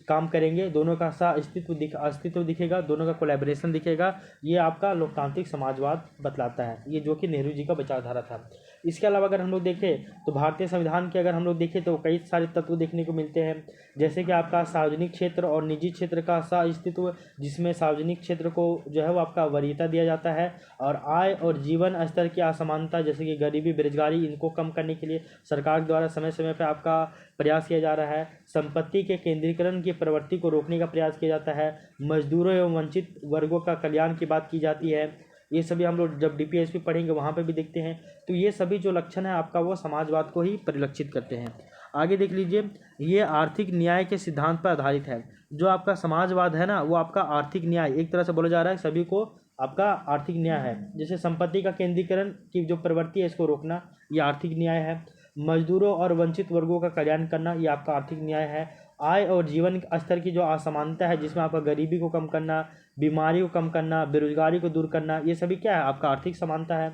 Speaker 1: काम करेंगे, दोनों का अस्तित्व दिखेगा, दोनों का कोलैबोरेशन दिखेगा। ये आपका लोकतांत्रिक समाजवाद बतलाता है, ये जो कि नेहरू जी का विचारधारा था। इसके अलावा अगर हम लोग देखें तो भारतीय संविधान के अगर हम लोग देखें तो कई सारे तत्व देखने को मिलते हैं, जैसे कि आपका सार्वजनिक क्षेत्र और निजी क्षेत्र का अस्तित्व, जिसमें सार्वजनिक क्षेत्र को जो है वो आपका वरीयता दिया जाता है, और आय और जीवन स्तर की असमानता जैसे कि गरीबी, बेरोजगारी, इनको कम करने के लिए सरकार द्वारा समय समय पर आपका प्रयास किया जा रहा है। संपत्ति के केंद्रीकरण की प्रवृत्ति को रोकने का प्रयास किया जाता है। मजदूरों एवं वंचित वर्गों का कल्याण की बात की जाती है। ये सभी हम लोग जब DPSP पढ़ेंगे वहाँ पे भी देखते हैं। तो ये सभी जो लक्षण है आपका वो समाजवाद को ही परिलक्षित करते हैं। आगे देख लीजिए। ये आर्थिक न्याय के सिद्धांत पर आधारित है। जो आपका समाजवाद है ना वो आपका आर्थिक न्याय, एक तरह से बोला जा रहा है सभी को आपका आर्थिक न्याय है। जैसे संपत्ति का केंद्रीकरण की जो प्रवृत्ति है इसको रोकना, ये आर्थिक न्याय है। मजदूरों और वंचित वर्गों का कल्याण करना, ये आपका आर्थिक न्याय है। आय और जीवन स्तर की जो असमानता है जिसमें आपका गरीबी को कम करना, बीमारी को कम करना, बेरोजगारी को दूर करना, ये सभी क्या है? आपका आर्थिक समानता है,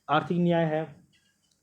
Speaker 1: आर्थिक न्याय है।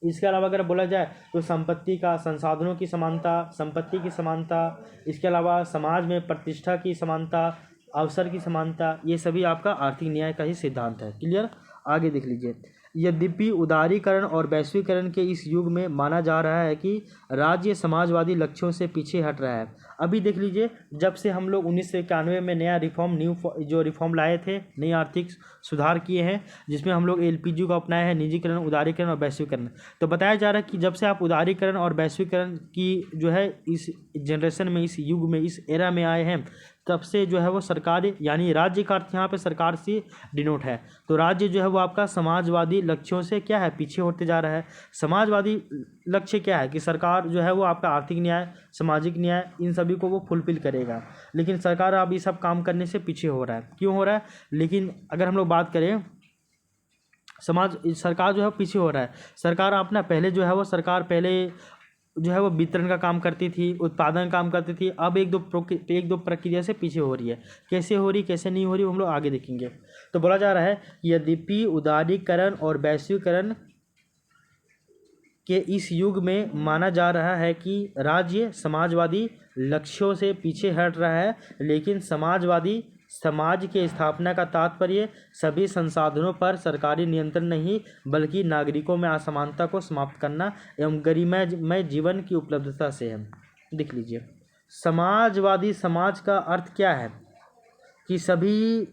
Speaker 1: इसके अलावा अगर बोला जाए तो संपत्ति का, संसाधनों की समानता, संपत्ति की समानता, इसके अलावा समाज में प्रतिष्ठा की समानता, अवसर की समानता, ये सभी आपका आर्थिक न्याय का ही सिद्धांत है। क्लियर। आगे देख लीजिए। यद्यपि उदारीकरण और वैश्वीकरण के इस युग में माना जा रहा है कि राज्य समाजवादी लक्ष्यों से पीछे हट रहा है। अभी देख लीजिए, जब से हम लोग 1991 में नया रिफॉर्म लाए थे, नई आर्थिक सुधार किए हैं, जिसमें हम लोग LPG को अपनाए हैं, निजीकरण, उदारीकरण और वैश्वीकरण। तो बताया जा रहा है कि जब से आप उदारीकरण और वैश्वीकरण की जो है इस जनरेशन में, इस युग में, इस एरा में आए हैं, तब से जो है वो सरकार, यानी राज्य का अर्थ यहाँ पे सरकार से डिनोट है। तो राज्य जो है वो आपका समाजवादी लक्ष्यों से क्या है, पीछे होते जा रहा है। समाजवादी लक्ष्य क्या है कि सरकार जो है वो आपका आर्थिक न्याय, सामाजिक न्याय, इन सभी को वो फुलफिल करेगा। लेकिन सरकार अब ये सब काम करने से पीछे हो रहा है। क्यों हो रहा है? लेकिन अगर हम लोग बात करें सरकार जो है पीछे हो रहा है। सरकार अपना पहले जो है वो सरकार पहले जो है वो वितरण का काम करती थी, उत्पादन काम करती थी। अब एक दो प्रक्रिया से पीछे हो रही है। कैसे हो रही, कैसे नहीं हो रही, हम लोग आगे देखेंगे। तो बोला जा रहा है कि यद्यपि उदारीकरण और वैश्वीकरण के इस युग में माना जा रहा है कि राज्य समाजवादी लक्ष्यों से पीछे हट रहा है, लेकिन समाजवादी समाज के स्थापना का तात्पर्य सभी संसाधनों पर सरकारी नियंत्रण नहीं, बल्कि नागरिकों में असमानता को समाप्त करना एवं गरिमामय जीवन की उपलब्धता से है। देख लीजिए, समाजवादी समाज का अर्थ क्या है कि सभी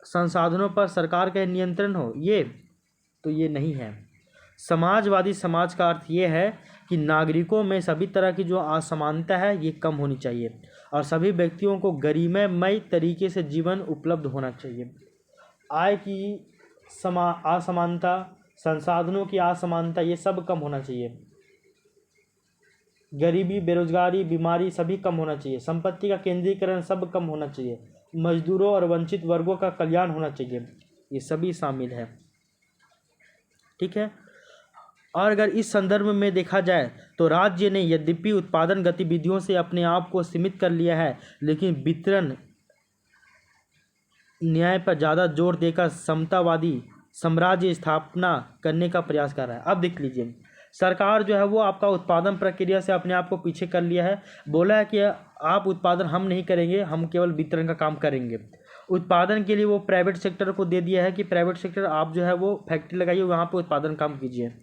Speaker 1: संसाधनों पर सरकार का नियंत्रण हो, ये नहीं है। समाजवादी समाज का अर्थ ये है कि नागरिकों में सभी तरह की जो असमानता है ये कम होनी चाहिए और सभी व्यक्तियों को गरिमामय तरीके से जीवन उपलब्ध होना चाहिए। आय की असमानता, संसाधनों की असमानता, ये सब कम होना चाहिए। गरीबी, बेरोजगारी, बीमारी सभी कम होना चाहिए। संपत्ति का केंद्रीकरण सब कम होना चाहिए। मजदूरों और वंचित वर्गों का कल्याण होना चाहिए। ये सभी शामिल है। ठीक है। और अगर इस संदर्भ में देखा जाए तो राज्य ने यद्यपि उत्पादन गतिविधियों से अपने आप को सीमित कर लिया है, लेकिन वितरण न्याय पर ज़्यादा जोर देकर समतावादी साम्राज्य स्थापना करने का प्रयास कर रहा है। अब देख लीजिए, सरकार जो है वो आपका उत्पादन प्रक्रिया से अपने आप को पीछे कर लिया है। बोला है कि आप उत्पादन हम नहीं करेंगे, हम केवल वितरण का काम करेंगे। उत्पादन के लिए वो प्राइवेट सेक्टर को दे दिया है कि प्राइवेट सेक्टर आप जो है वो फैक्ट्री लगाइए, वहाँ पे उत्पादन काम कीजिए।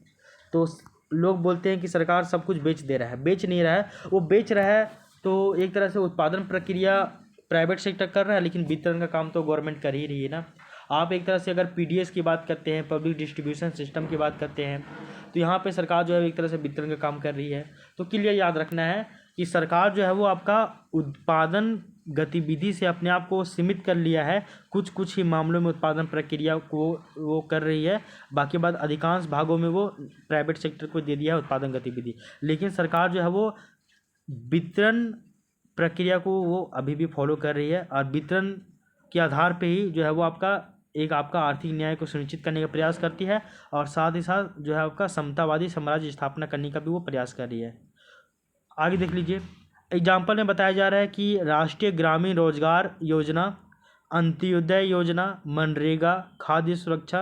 Speaker 1: तो लोग बोलते हैं कि सरकार सब कुछ बेच दे रहा है। बेच नहीं रहा है, वो बेच रहा है तो एक तरह से उत्पादन प्रक्रिया प्राइवेट सेक्टर कर रहा है, लेकिन वितरण का काम तो गवर्नमेंट कर ही रही है ना। आप एक तरह से अगर पीडीएस की बात करते हैं, पब्लिक डिस्ट्रीब्यूशन सिस्टम की बात करते हैं, तो यहाँ पे सरकार जो है एक तरह से वितरण का काम कर रही है। तो क्लियर याद रखना है कि सरकार जो है वो आपका उत्पादन गतिविधि से अपने आप को सीमित कर लिया है। कुछ ही मामलों में उत्पादन प्रक्रिया को वो कर रही है, बाकी बात अधिकांश भागों में वो प्राइवेट सेक्टर को दे दिया है उत्पादन गतिविधि। लेकिन सरकार जो है वो वितरण प्रक्रिया को वो अभी भी फॉलो कर रही है और वितरण के आधार पे ही जो है वो आपका आर्थिक न्याय को सुनिश्चित करने का प्रयास करती है और साथ ही साथ जो है आपका समतावादी साम्राज्य स्थापना करने का भी वो प्रयास कर रही है। आगे देख लीजिए, एग्जाम्पल में बताया जा रहा है कि राष्ट्रीय ग्रामीण रोजगार योजना, अंत्योदय योजना, मनरेगा, खाद्य सुरक्षा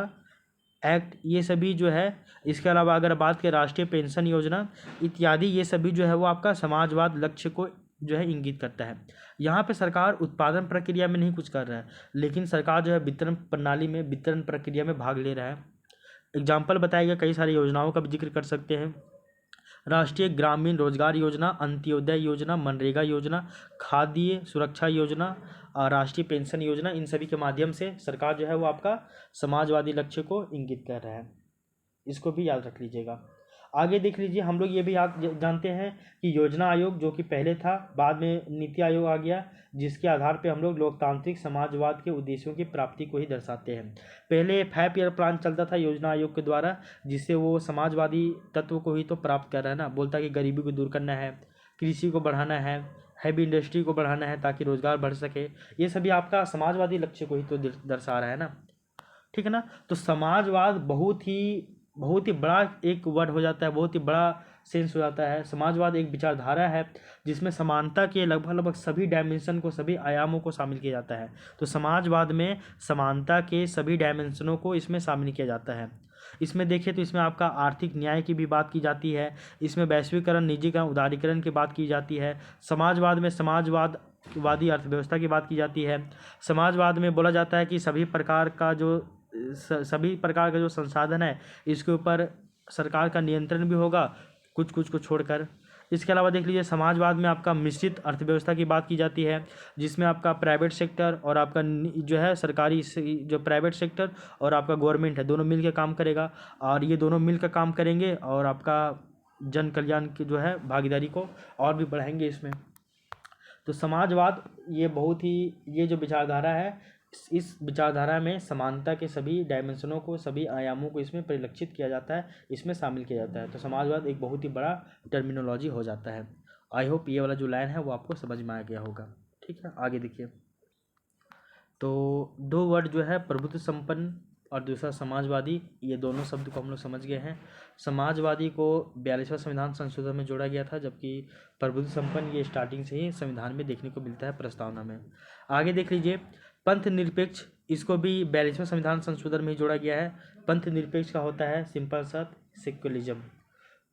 Speaker 1: एक्ट, ये सभी जो है, इसके अलावा अगर बात करें राष्ट्रीय पेंशन योजना इत्यादि, ये सभी जो है वो आपका समाजवाद लक्ष्य को जो है इंगित करता है। यहाँ पे सरकार उत्पादन प्रक्रिया में नहीं कुछ कर रहा है, लेकिन सरकार जो है वितरण प्रणाली में, वितरण प्रक्रिया में भाग ले रहा है। एग्जाम्पल बताया गया, कई सारी योजनाओं का भी जिक्र कर सकते हैं। राष्ट्रीय ग्रामीण रोजगार योजना, अंत्योदय योजना, मनरेगा योजना, खाद्य सुरक्षा योजना और राष्ट्रीय पेंशन योजना, इन सभी के माध्यम से सरकार जो है वो आपका समाजवादी लक्ष्य को इंगित कर रहा है। इसको भी याद रख लीजिएगा। आगे देख लीजिए, हम लोग ये भी जानते हैं कि योजना आयोग जो कि पहले था, बाद में नीति आयोग आ गया, जिसके आधार पे हम लोग लोकतांत्रिक समाजवाद के उद्देश्यों की प्राप्ति को ही दर्शाते हैं। पहले 5 ईयर प्लान चलता था योजना आयोग के द्वारा, जिससे वो समाजवादी तत्व को ही तो प्राप्त कर रहा है ना। बोलता है कि गरीबी को दूर करना है, कृषि को बढ़ाना है, हैवी इंडस्ट्री को बढ़ाना है ताकि रोजगार बढ़ सके। ये सभी आपका समाजवादी लक्ष्य को ही तो दर्शा रहा है ना। ठीक है ना। तो समाजवाद बहुत ही बड़ा एक वर्ड हो जाता है, बहुत ही बड़ा सेंस हो जाता है। समाजवाद एक विचारधारा है जिसमें समानता के लगभग सभी डायमेंशन को, सभी आयामों को शामिल किया जाता है। तो समाजवाद में समानता के सभी डायमेंशनों को इसमें शामिल किया जाता है। इसमें देखें तो इसमें आपका आर्थिक न्याय की भी बात की जाती है, इसमें वैश्वीकरण, निजीकरण, उदारीकरण की बात की जाती है। समाजवाद में समाजवादी अर्थव्यवस्था की बात की जाती है। समाजवाद में बोला जाता है कि सभी प्रकार का जो संसाधन है इसके ऊपर सरकार का नियंत्रण भी होगा, कुछ को छोड़कर। इसके अलावा देख लीजिए, समाजवाद में आपका मिश्रित अर्थव्यवस्था की बात की जाती है, जिसमें आपका प्राइवेट सेक्टर और आपका जो है सरकारी, जो प्राइवेट सेक्टर और आपका गवर्नमेंट है, दोनों मिलकर काम करेगा और ये दोनों मिलकर काम करेंगे और आपका जन कल्याण की जो है भागीदारी को और भी बढ़ाएंगे इसमें। तो समाजवाद ये बहुत ही, ये जो विचारधारा है, इस विचारधारा में समानता के सभी डायमेंशनों को, सभी आयामों को इसमें परिलक्षित किया जाता है, इसमें शामिल किया जाता है। तो समाजवाद एक बहुत ही बड़ा टर्मिनोलॉजी हो जाता है। आई होप ये वाला जो लाइन है वो आपको समझ में आ गया होगा। ठीक है, आगे देखिए। तो दो वर्ड जो है, प्रभुत्व संपन्न और दूसरा समाजवादी, ये दोनों शब्द को हम लोग समझ गए हैं। समाजवादी को 42वां संविधान संशोधन में जोड़ा गया था, जबकि प्रभुत्व संपन्न ये स्टार्टिंग से ही संविधान में देखने को मिलता है, प्रस्तावना में। आगे देख लीजिए, पंथ निरपेक्ष, इसको भी 42वां संविधान संशोधन में ही जोड़ा गया है। पंथ निरपेक्ष का होता है सिंपल सा सेक्युलरिज्म,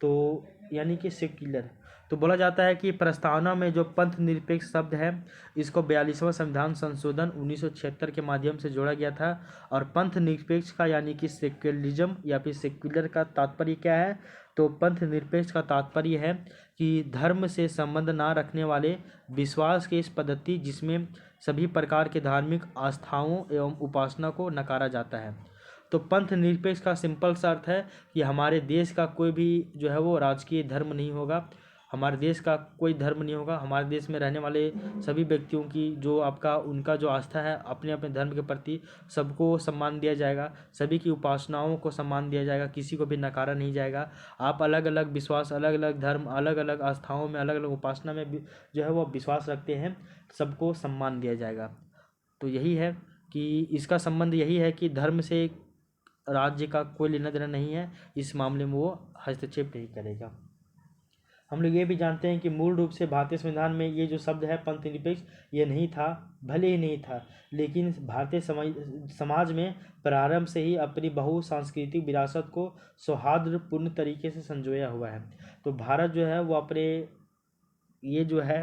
Speaker 1: तो यानी कि सेक्युलर। तो बोला जाता है कि प्रस्तावना में जो पंथ निरपेक्ष शब्द है, इसको 42वां संविधान संशोधन 1976 के माध्यम से जोड़ा गया था। और पंथ निरपेक्ष का यानी कि सेक्युलरिज्म या फिर सेक्युलर का तात्पर्य क्या है? तो पंथ निरपेक्ष का तात्पर्य है कि धर्म से संबंध ना रखने वाले विश्वास की इस पद्धति जिसमें सभी प्रकार के धार्मिक आस्थाओं एवं उपासना को नकारा जाता है। तो पंथ निरपेक्ष का सिंपल सा अर्थ है कि हमारे देश का कोई भी जो है वो राजकीय धर्म नहीं होगा, हमारे देश का कोई धर्म नहीं होगा। हमारे देश में रहने वाले सभी व्यक्तियों की जो उनका जो आस्था है अपने अपने धर्म के प्रति, सबको सम्मान दिया जाएगा, सभी की उपासनाओं को सम्मान दिया जाएगा, किसी को भी नकारा नहीं जाएगा। आप अलग अलग विश्वास, अलग अलग धर्म, अलग अलग आस्थाओं में, अलग अलग उपासना में जो है वो विश्वास रखते हैं, सबको सम्मान दिया जाएगा। तो यही है कि इसका संबंध यही है कि धर्म से राज्य का कोई लेना देना नहीं है, इस मामले में वो हस्तक्षेप नहीं करेगा। हम लोग ये भी जानते हैं कि मूल रूप से भारतीय संविधान में ये जो शब्द है पंथ निरपेक्ष, ये नहीं था, भले ही नहीं था, लेकिन भारतीय समाज में प्रारंभ से ही अपनी बहुसांस्कृतिक विरासत को सौहार्दपूर्ण तरीके से संजोया हुआ है। तो भारत जो है वो अपने ये जो है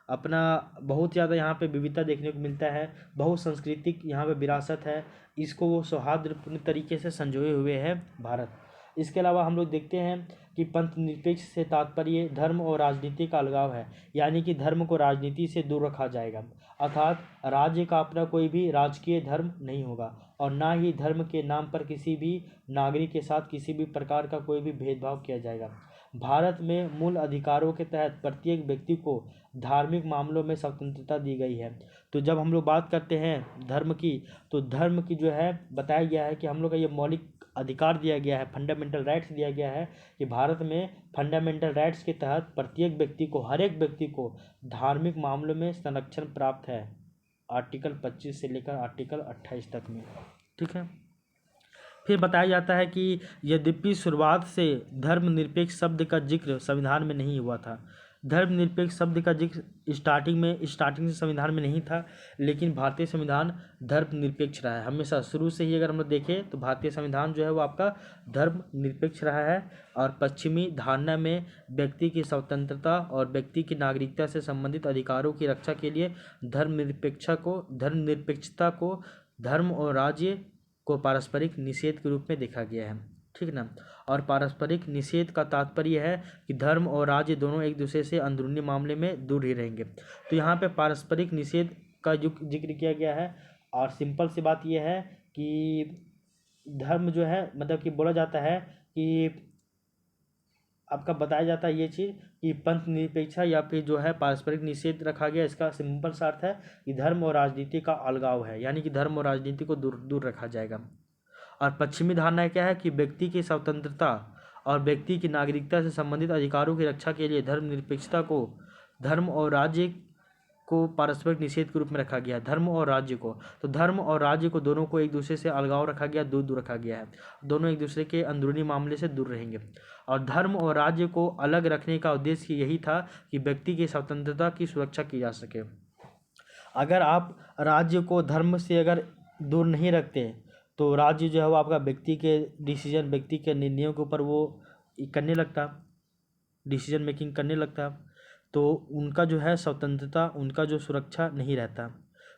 Speaker 1: अपना बहुत ज़्यादा यहाँ पे विविधता देखने को मिलता है, बहुसांस्कृतिक यहाँ पे विरासत है, इसको वो सौहार्दपूर्ण तरीके से संजोए हुए है भारत। इसके अलावा हम लोग देखते हैं कि पंथ निरपेक्ष से तात्पर्य धर्म और राजनीति का अलगाव है, यानी कि धर्म को राजनीति से दूर रखा जाएगा, अर्थात राज्य का अपना कोई भी राजकीय धर्म नहीं होगा और ना ही धर्म के नाम पर किसी भी नागरिक के साथ किसी भी प्रकार का कोई भी भेदभाव किया जाएगा। भारत में मूल अधिकारों के तहत प्रत्येक व्यक्ति को धार्मिक मामलों में स्वतंत्रता दी गई है। तो जब हम लोग बात करते हैं धर्म की, तो धर्म की जो है बताया गया है कि हम लोग का ये मौलिक अधिकार दिया गया है, फंडामेंटल राइट्स दिया गया है कि भारत में फंडामेंटल राइट्स के तहत प्रत्येक व्यक्ति को, हर एक व्यक्ति को धार्मिक मामलों में संरक्षण प्राप्त है, आर्टिकल 25 से लेकर आर्टिकल 28 तक में। ठीक है, फिर बताया जाता है कि यद्यपि शुरुआत से धर्मनिरपेक्ष शब्द का जिक्र संविधान में नहीं हुआ था, धर्मनिरपेक्ष शब्द का जिक्र स्टार्टिंग से संविधान में नहीं था, लेकिन भारतीय संविधान धर्मनिरपेक्ष रहा है हमेशा। शुरू से ही अगर हम लोग देखें तो भारतीय संविधान जो है वो आपका धर्मनिरपेक्ष रहा है और पश्चिमी धारणा में व्यक्ति की स्वतंत्रता और व्यक्ति की नागरिकता से संबंधित अधिकारों की रक्षा के लिए धर्मनिरपेक्षता को धर्म और राज्य को पारस्परिक निषेध के रूप में देखा गया है। ठीक ना, और पारस्परिक निषेध का तात्पर्य है कि धर्म और राज्य दोनों एक दूसरे से अंदरूनी मामले में दूर ही रहेंगे। तो यहाँ पे पारस्परिक निषेध का जिक्र किया गया है। और सिंपल सी बात यह है कि धर्म जो है मतलब कि बोला जाता है कि आपका बताया जाता है ये चीज़ कि पंथ निरपेक्षा या फिर जो है पारस्परिक निषेध रखा गया, इसका सिंपल सा अर्थ है कि धर्म और राजनीति का अलगाव है, यानी कि धर्म और राजनीति को दूर रखा जाएगा। और पश्चिमी धारणा क्या है कि व्यक्ति की स्वतंत्रता और व्यक्ति की नागरिकता से संबंधित अधिकारों की रक्षा के लिए धर्मनिरपेक्षता को धर्म और राज्य को पारस्परिक निषेध के रूप में रखा गया है। धर्म और राज्य को, तो धर्म और राज्य को दोनों को एक दूसरे से अलगाव रखा गया, दूर रखा गया है, दोनों एक दूसरे के अंदरूनी मामले से दूर रहेंगे। और धर्म और राज्य को अलग रखने का उद्देश्य यही था कि व्यक्ति की स्वतंत्रता की सुरक्षा की जा सके। अगर आप राज्य को धर्म से अगर दूर नहीं रखते तो राज्य जो है वो आपका व्यक्ति के डिसीजन, व्यक्ति के निर्णयों के ऊपर वो करने लगता, डिसीजन मेकिंग करने लगता, तो उनका जो है स्वतंत्रता, उनका जो सुरक्षा नहीं रहता।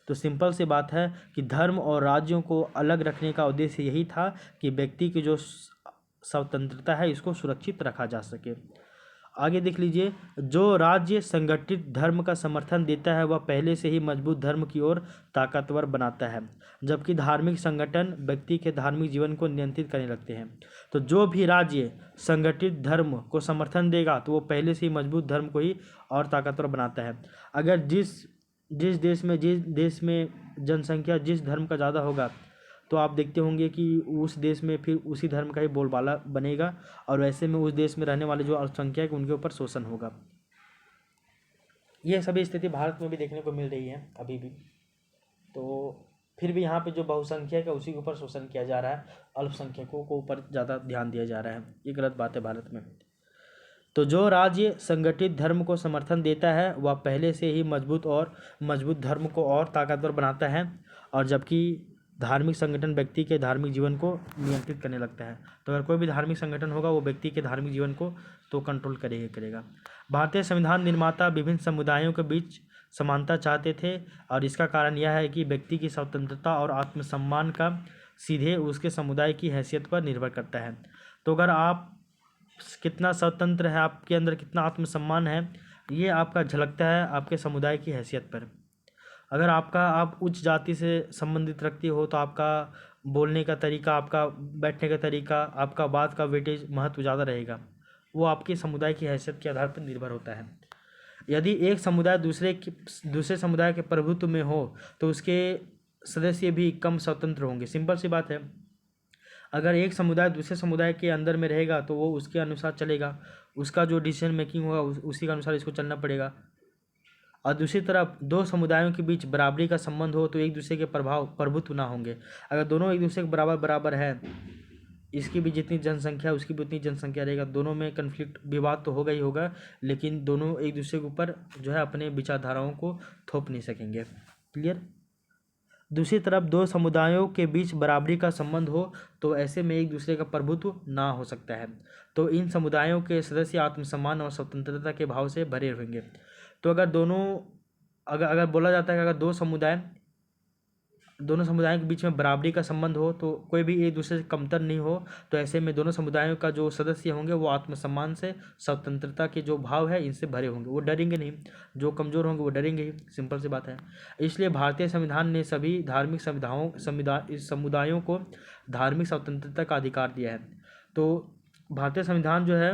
Speaker 1: तो सिंपल सी बात है कि धर्म और राज्यों को अलग रखने का उद्देश्य यही था कि व्यक्ति की जो स्वतंत्रता है इसको सुरक्षित रखा जा सके। आगे देख लीजिए, जो राज्य संगठित धर्म का समर्थन देता है वह पहले से ही मजबूत धर्म की ओर ताकतवर बनाता है, जबकि धार्मिक संगठन व्यक्ति के धार्मिक जीवन को नियंत्रित करने लगते हैं। तो जो भी राज्य संगठित धर्म को समर्थन देगा तो वो पहले से ही मजबूत धर्म को ही और ताकतवर बनाता है। अगर जिस देश में जनसंख्या जिस धर्म का ज़्यादा होगा तो आप देखते होंगे कि उस देश में फिर उसी धर्म का ही बोलबाला बनेगा, और वैसे में उस देश में रहने वाले जो अल्पसंख्यक उनके ऊपर शोषण होगा। यह सभी स्थिति भारत में भी देखने को मिल रही है अभी भी। तो फिर भी यहाँ पे जो बहुसंख्यक है उसी के ऊपर शोषण किया जा रहा है, अल्पसंख्यकों को ऊपर ज़्यादा ध्यान दिया जा रहा है। ये गलत बात है भारत में। तो जो राज्य संगठित धर्म को समर्थन देता है वह पहले से ही मजबूत धर्म को और ताकतवर बनाता है, और जबकि धार्मिक संगठन व्यक्ति के धार्मिक जीवन को नियंत्रित करने लगता है। तो अगर कोई भी धार्मिक संगठन होगा वो व्यक्ति के धार्मिक जीवन को तो कंट्रोल करेगा। भारतीय संविधान निर्माता विभिन्न समुदायों के बीच समानता चाहते थे, और इसका कारण यह है कि व्यक्ति की स्वतंत्रता और आत्मसम्मान का सीधे उसके समुदाय की हैसियत पर निर्भर करता है। तो अगर आप कितना स्वतंत्र है, आपके अंदर कितना आत्मसम्मान है, ये आपका झलकता है आपके समुदाय की हैसियत पर। अगर आप उच्च जाति से संबंधित रखते हो तो आपका बोलने का तरीका, आपका बैठने का तरीका, आपका बात का वेटेज महत्व ज़्यादा रहेगा। वो आपके समुदाय की हैसियत के आधार पर निर्भर होता है। यदि एक समुदाय दूसरे समुदाय के प्रभुत्व में हो तो उसके सदस्य भी कम स्वतंत्र होंगे। सिंपल सी बात है, अगर एक समुदाय दूसरे समुदाय के अंदर में रहेगा तो वो उसके अनुसार चलेगा, उसका जो डिसीजन मेकिंग होगा उसी के अनुसार इसको चलना पड़ेगा। और दूसरी तरफ दो समुदायों के बीच बराबरी का संबंध हो तो एक दूसरे के प्रभुत्व ना होंगे। अगर दोनों एक दूसरे के बराबर है, इसकी भी जितनी जनसंख्या उसकी भी उतनी जनसंख्या रहेगा, दोनों में कन्फ्लिक्ट विवाद तो होगा ही होगा, लेकिन दोनों एक दूसरे के ऊपर जो है अपने विचारधाराओं को थोप नहीं सकेंगे। क्लियर। दूसरी तरफ दो समुदायों के बीच बराबरी का संबंध हो तो ऐसे में एक दूसरे का प्रभुत्व ना हो सकता है। तो इन समुदायों के सदस्य आत्मसम्मान और स्वतंत्रता के भाव से भरे होंगे। तो अगर बोला जाता है कि अगर दोनों समुदायों के बीच में बराबरी का संबंध हो तो कोई भी एक दूसरे से कमतर नहीं हो, तो ऐसे में दोनों समुदायों का जो सदस्य होंगे वो आत्मसम्मान से, स्वतंत्रता के जो भाव है इनसे भरे होंगे, वो डरेंगे नहीं। जो कमज़ोर होंगे वो डरेंगे ही, सिंपल सी बात है। इसलिए भारतीय संविधान ने सभी धार्मिक समुदायों को धार्मिक स्वतंत्रता का अधिकार दिया है। तो भारतीय संविधान जो है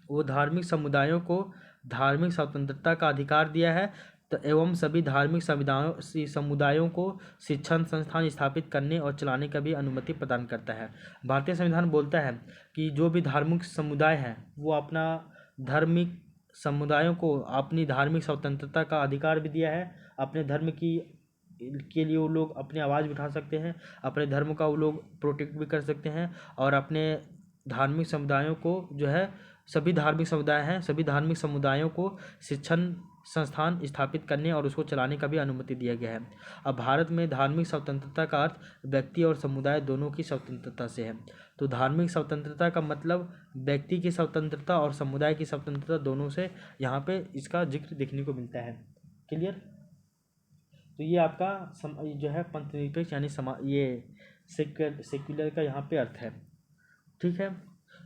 Speaker 1: वो धार्मिक समुदायों को धार्मिक स्वतंत्रता का अधिकार दिया है एवं सभी धार्मिक समुदायों को शिक्षण संस्थान स्थापित करने और चलाने का भी अनुमति प्रदान करता है। भारतीय संविधान बोलता है कि जो भी धार्मिक समुदाय है वो अपना धार्मिक समुदायों को अपनी धार्मिक स्वतंत्रता का अधिकार भी दिया है। अपने धर्म के लिए वो लोग अपनी आवाज़ उठा सकते हैं, अपने धर्म का वो लोग प्रोटेक्ट भी कर सकते हैं, और अपने धार्मिक समुदायों को जो है सभी धार्मिक समुदायों को शिक्षण संस्थान स्थापित करने और उसको चलाने का भी अनुमति दिया गया है। अब भारत में धार्मिक स्वतंत्रता का अर्थ व्यक्ति और समुदाय दोनों की स्वतंत्रता से है। तो धार्मिक स्वतंत्रता का मतलब व्यक्ति की स्वतंत्रता और समुदाय की स्वतंत्रता दोनों से यहाँ पे इसका जिक्र देखने को मिलता है। क्लियर। तो ये आपका जो है पंथनिरपेक्ष यानी ये सेक्युलर का यहाँ पे अर्थ है। ठीक है।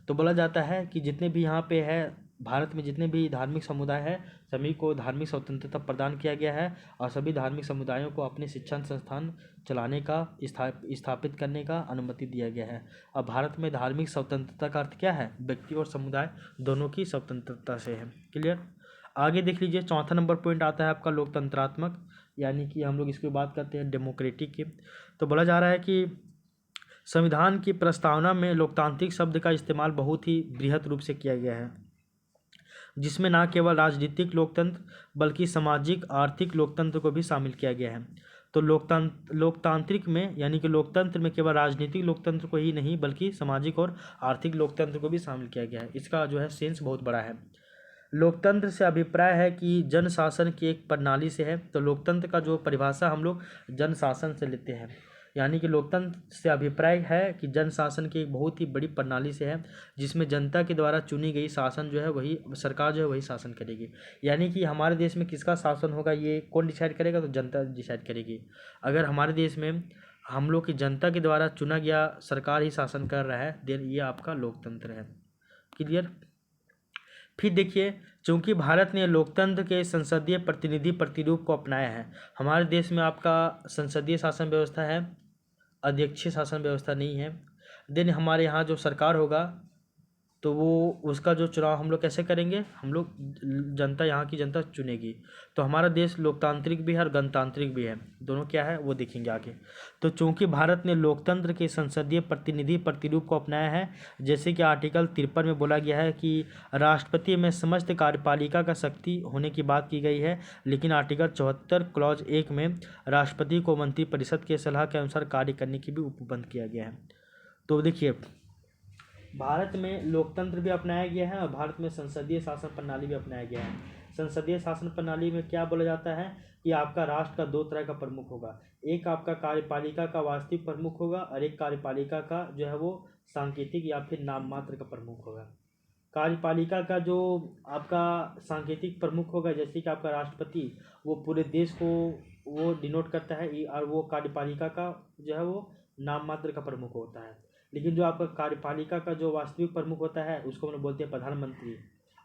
Speaker 1: तो बोला जाता है कि जितने भी यहाँ पे है भारत में जितने भी धार्मिक समुदाय है सभी को धार्मिक स्वतंत्रता प्रदान किया गया है, और सभी धार्मिक समुदायों को अपने शिक्षण संस्थान चलाने का स्थापित करने का अनुमति दिया गया है। अब भारत में धार्मिक स्वतंत्रता का अर्थ क्या है? व्यक्ति और समुदाय दोनों की स्वतंत्रता से है। क्लियर। आगे देख लीजिए, चौथा नंबर पॉइंट आता है आपका लोकतंत्रात्मक, यानी कि हम लोग इसकी बात करते हैं डेमोक्रेटिक की। तो बोला जा रहा है कि संविधान की प्रस्तावना में लोकतांत्रिक शब्द का इस्तेमाल बहुत ही बृहत रूप से किया गया है, जिसमें न केवल राजनीतिक लोकतंत्र बल्कि सामाजिक आर्थिक लोकतंत्र को भी शामिल किया गया है। तो लोकतांत्रिक में यानी कि लोकतंत्र में केवल राजनीतिक लोकतंत्र को ही नहीं बल्कि सामाजिक और आर्थिक लोकतंत्र को भी शामिल किया गया है। इसका जो है सेंस बहुत बड़ा है। लोकतंत्र से अभिप्राय है कि जन शासन की एक प्रणाली से है। तो लोकतंत्र का जो परिभाषा हम लोग जन शासन से लेते हैं, यानी कि लोकतंत्र से अभिप्राय है कि जन शासन की एक बहुत ही बड़ी प्रणाली से है, जिसमें जनता के द्वारा चुनी गई शासन जो है वही सरकार जो है वही शासन करेगी। यानी कि हमारे देश में किसका शासन होगा ये कौन डिसाइड करेगा? तो जनता डिसाइड करेगी। अगर हमारे देश में हम लोग की जनता के द्वारा चुना गया सरकार ही शासन कर रहा है, देन ये आपका लोकतंत्र है। क्लियर। फिर देखिए, चूंकि भारत ने लोकतंत्र के संसदीय प्रतिनिधि प्रतिरूप को अपनाया है, हमारे देश में आपका संसदीय शासन व्यवस्था है, अध्यक्षीय शासन व्यवस्था नहीं है। देन हमारे यहाँ जो सरकार होगा तो वो उसका जो चुनाव हम लोग कैसे करेंगे, हम लोग जनता, यहाँ की जनता चुनेगी। तो हमारा देश लोकतांत्रिक भी है और गणतांत्रिक भी है, दोनों क्या है वो देखेंगे आगे। तो चूंकि भारत ने लोकतंत्र के संसदीय प्रतिनिधि प्रतिरूप को अपनाया है, जैसे कि आर्टिकल 53 में बोला गया है कि राष्ट्रपति में समस्त कार्यपालिका का शक्ति होने की बात की गई है, लेकिन आर्टिकल 74 क्लॉज 1 में राष्ट्रपति को मंत्रिपरिषद के सलाह के अनुसार कार्य करने की भी उपबंध किया गया है। तो देखिए, भारत में लोकतंत्र भी अपनाया गया है और भारत में संसदीय शासन प्रणाली भी अपनाया गया है। संसदीय शासन प्रणाली में क्या बोला जाता है कि आपका राष्ट्र का दो तरह का प्रमुख होगा, एक आपका कार्यपालिका का वास्तविक प्रमुख होगा और एक कार्यपालिका का जो है वो सांकेतिक या फिर नाम मात्र का प्रमुख होगा। कार्यपालिका का जो आपका सांकेतिक प्रमुख होगा, जैसे कि आपका राष्ट्रपति, वो पूरे देश को वो डिनोट करता है, और वो कार्यपालिका का जो है वो नाम मात्र का प्रमुख होता है। लेकिन जो आपका कार्यपालिका का जो वास्तविक प्रमुख होता है उसको हम लोग बोलते हैं प्रधानमंत्री,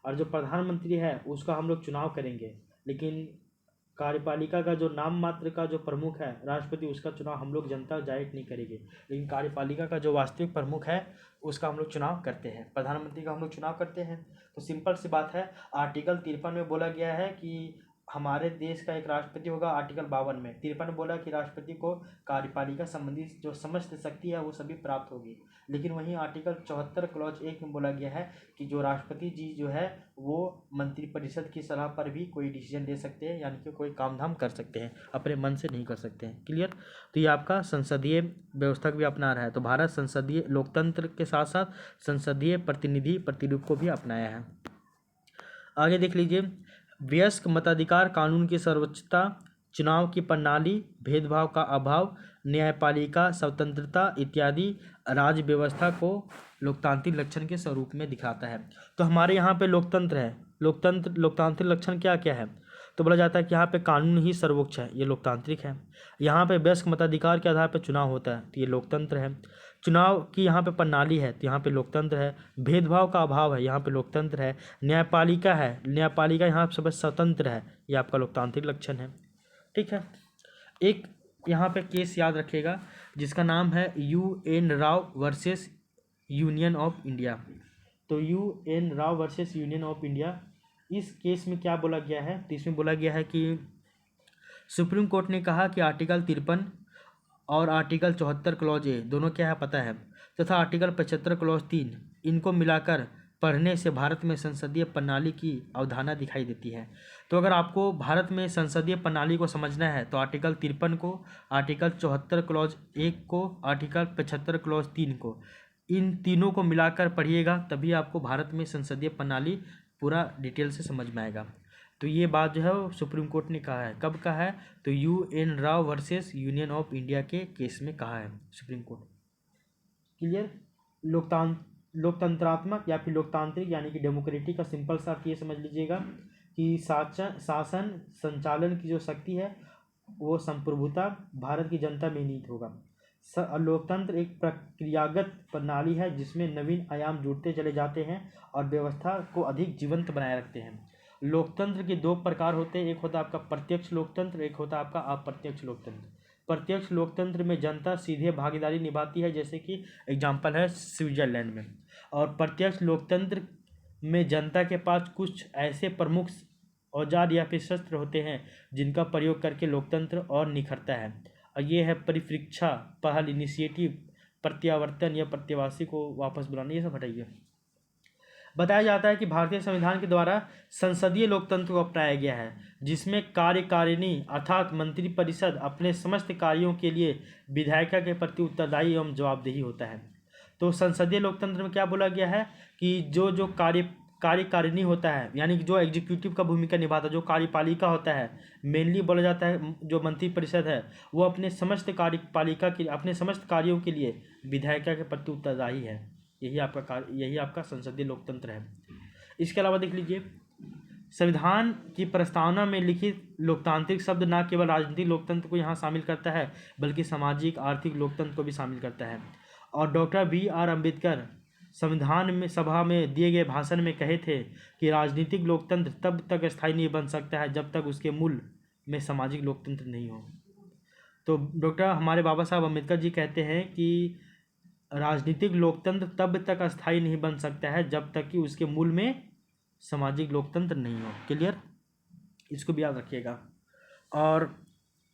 Speaker 1: और जो प्रधानमंत्री है उसका हम लोग चुनाव करेंगे। लेकिन कार्यपालिका का जो नाम मात्र का जो प्रमुख है राष्ट्रपति, उसका चुनाव हम लोग जनता डायरेक्ट नहीं करेंगे, लेकिन कार्यपालिका का जो वास्तविक प्रमुख है उसका हम लोग चुनाव करते हैं, प्रधानमंत्री का हम लोग चुनाव करते हैं। तो सिंपल सी बात है, आर्टिकल 53 में बोला गया है कि हमारे देश का एक राष्ट्रपति होगा। आर्टिकल 52 में 53 में बोला कि राष्ट्रपति को कार्यपालिका संबंधी जो समस्त शक्ति है वो सभी प्राप्त होगी। लेकिन वहीं आर्टिकल 74 क्लॉज 1 में बोला गया है कि जो राष्ट्रपति जी जो है वो मंत्रिपरिषद की सलाह पर भी कोई डिसीजन ले सकते हैं, यानी कि कोई काम धाम कर सकते हैं, अपने मन से नहीं कर सकते हैं। क्लियर? तो ये आपका संसदीय व्यवस्था भी अपना रहा है। तो भारत संसदीय लोकतंत्र के साथ साथ संसदीय प्रतिनिधि प्रतिरूप को भी अपनाया है। आगे देख लीजिए, वयस्क मताधिकार कानून की सर्वोच्चता, चुनाव की प्रणाली, भेदभाव का अभाव, न्यायपालिका स्वतंत्रता इत्यादि राज्य व्यवस्था को लोकतांत्रिक लक्षण के स्वरूप में दिखाता है। तो हमारे यहाँ पे लोकतंत्र है, लोकतांत्रिक लक्षण क्या क्या है? तो बोला जाता है कि यहाँ पे कानून ही सर्वोच्च है, ये लोकतांत्रिक है। यहाँ पे वयस्क मताधिकार के आधार पर चुनाव होता है, तो ये लोकतंत्र है। चुनाव की यहाँ पे प्रणाली है, तो यहाँ पे लोकतंत्र है। भेदभाव का अभाव है, यहाँ पे लोकतंत्र है। न्यायपालिका है, न्यायपालिका यहाँ पे सब स्वतंत्र है, ये आपका लोकतांत्रिक लक्षण है। ठीक है, एक यहाँ पे केस याद रखिएगा जिसका नाम है UN Rao versus union of India. तो UN Rao versus union of India, इस केस में क्या बोला गया है? तो इसमें बोला गया है कि सुप्रीम कोर्ट ने कहा कि आर्टिकल 53 और आर्टिकल 74 क्लॉज ए दोनों क्या है पता है, तथा आर्टिकल 75 क्लॉज 3, इनको मिलाकर पढ़ने से भारत में संसदीय प्रणाली की अवधारणा दिखाई देती है। तो अगर आपको भारत में संसदीय प्रणाली को समझना है तो आर्टिकल 53 को, आर्टिकल 74 क्लॉज 1 को, आर्टिकल 75 क्लॉज 3 को, इन तीनों को मिलाकर पढ़िएगा, तभी आपको भारत में संसदीय प्रणाली पूरा डिटेल से समझ में आएगा। तो ये बात जो है वो सुप्रीम कोर्ट ने कहा है। कब कहा है? तो UN Rao versus union of India के केस में कहा है सुप्रीम कोर्ट। क्लियर? लोकतंत्रात्मक या फिर लोकतांत्रिक यानी कि डेमोक्रेटिक का सिंपल सा अर्थ ये समझ लीजिएगा कि शासन संचालन की जो शक्ति है वो संप्रभुता भारत की जनता में निहित होगा। लोकतंत्र एक प्रक्रियागत प्रणाली है जिसमें नवीन आयाम जुड़ते चले जाते हैं और व्यवस्था को अधिक जीवंत बनाए रखते हैं। लोकतंत्र के दो प्रकार होते हैं, एक होता है आपका प्रत्यक्ष लोकतंत्र, एक होता है आपका अप्रत्यक्ष लोकतंत्र। प्रत्यक्ष लोकतंत्र में जनता सीधे भागीदारी निभाती है, जैसे कि एग्जाम्पल है स्विट्जरलैंड में। और प्रत्यक्ष लोकतंत्र में जनता के पास कुछ ऐसे प्रमुख औजार या फिर शस्त्र होते हैं जिनका प्रयोग करके लोकतंत्र और निखरता है, और ये है परिप्रेक्षा, पहल, इनिशिएटिव, प्रत्यावर्तन या प्रत्यावासी को वापस बुलाना, ये सब हटाइए। बताया जाता है कि भारतीय संविधान के द्वारा संसदीय लोकतंत्र को अपनाया गया है, जिसमें कार्यकारिणी अर्थात मंत्रिपरिषद अपने समस्त कार्यों के लिए विधायिका के प्रति उत्तरदायी एवं जवाबदेही होता है। तो संसदीय लोकतंत्र में क्या बोला गया है कि जो कार्यकारिणी होता है, यानी कि जो एग्जीक्यूटिव का भूमिका निभाता है, जो कार्यपालिका होता है, मेनली बोला जाता है जो मंत्रिपरिषद है, वो अपने समस्त कार्यपालिका के अपने समस्त कार्यों के लिए विधायिका के प्रति उत्तरदायी है। यही आपका संसदीय लोकतंत्र है। इसके अलावा देख लीजिए, संविधान की प्रस्तावना में लिखित लोकतांत्रिक शब्द न केवल राजनीतिक लोकतंत्र को यहाँ शामिल करता है बल्कि सामाजिक आर्थिक लोकतंत्र को भी शामिल करता है। और डॉक्टर BR अम्बेडकर संविधान में सभा में दिए गए भाषण में कहे थे कि राजनीतिक लोकतंत्र तब तक स्थायी नहीं बन सकता है जब तक उसके मूल में सामाजिक लोकतंत्र नहीं हो। तो डॉक्टर हमारे बाबा साहब अम्बेडकर जी कहते हैं कि राजनीतिक लोकतंत्र तब तक अस्थायी नहीं बन सकता है जब तक कि उसके मूल में सामाजिक लोकतंत्र नहीं हो। क्लियर, इसको भी याद रखिएगा। और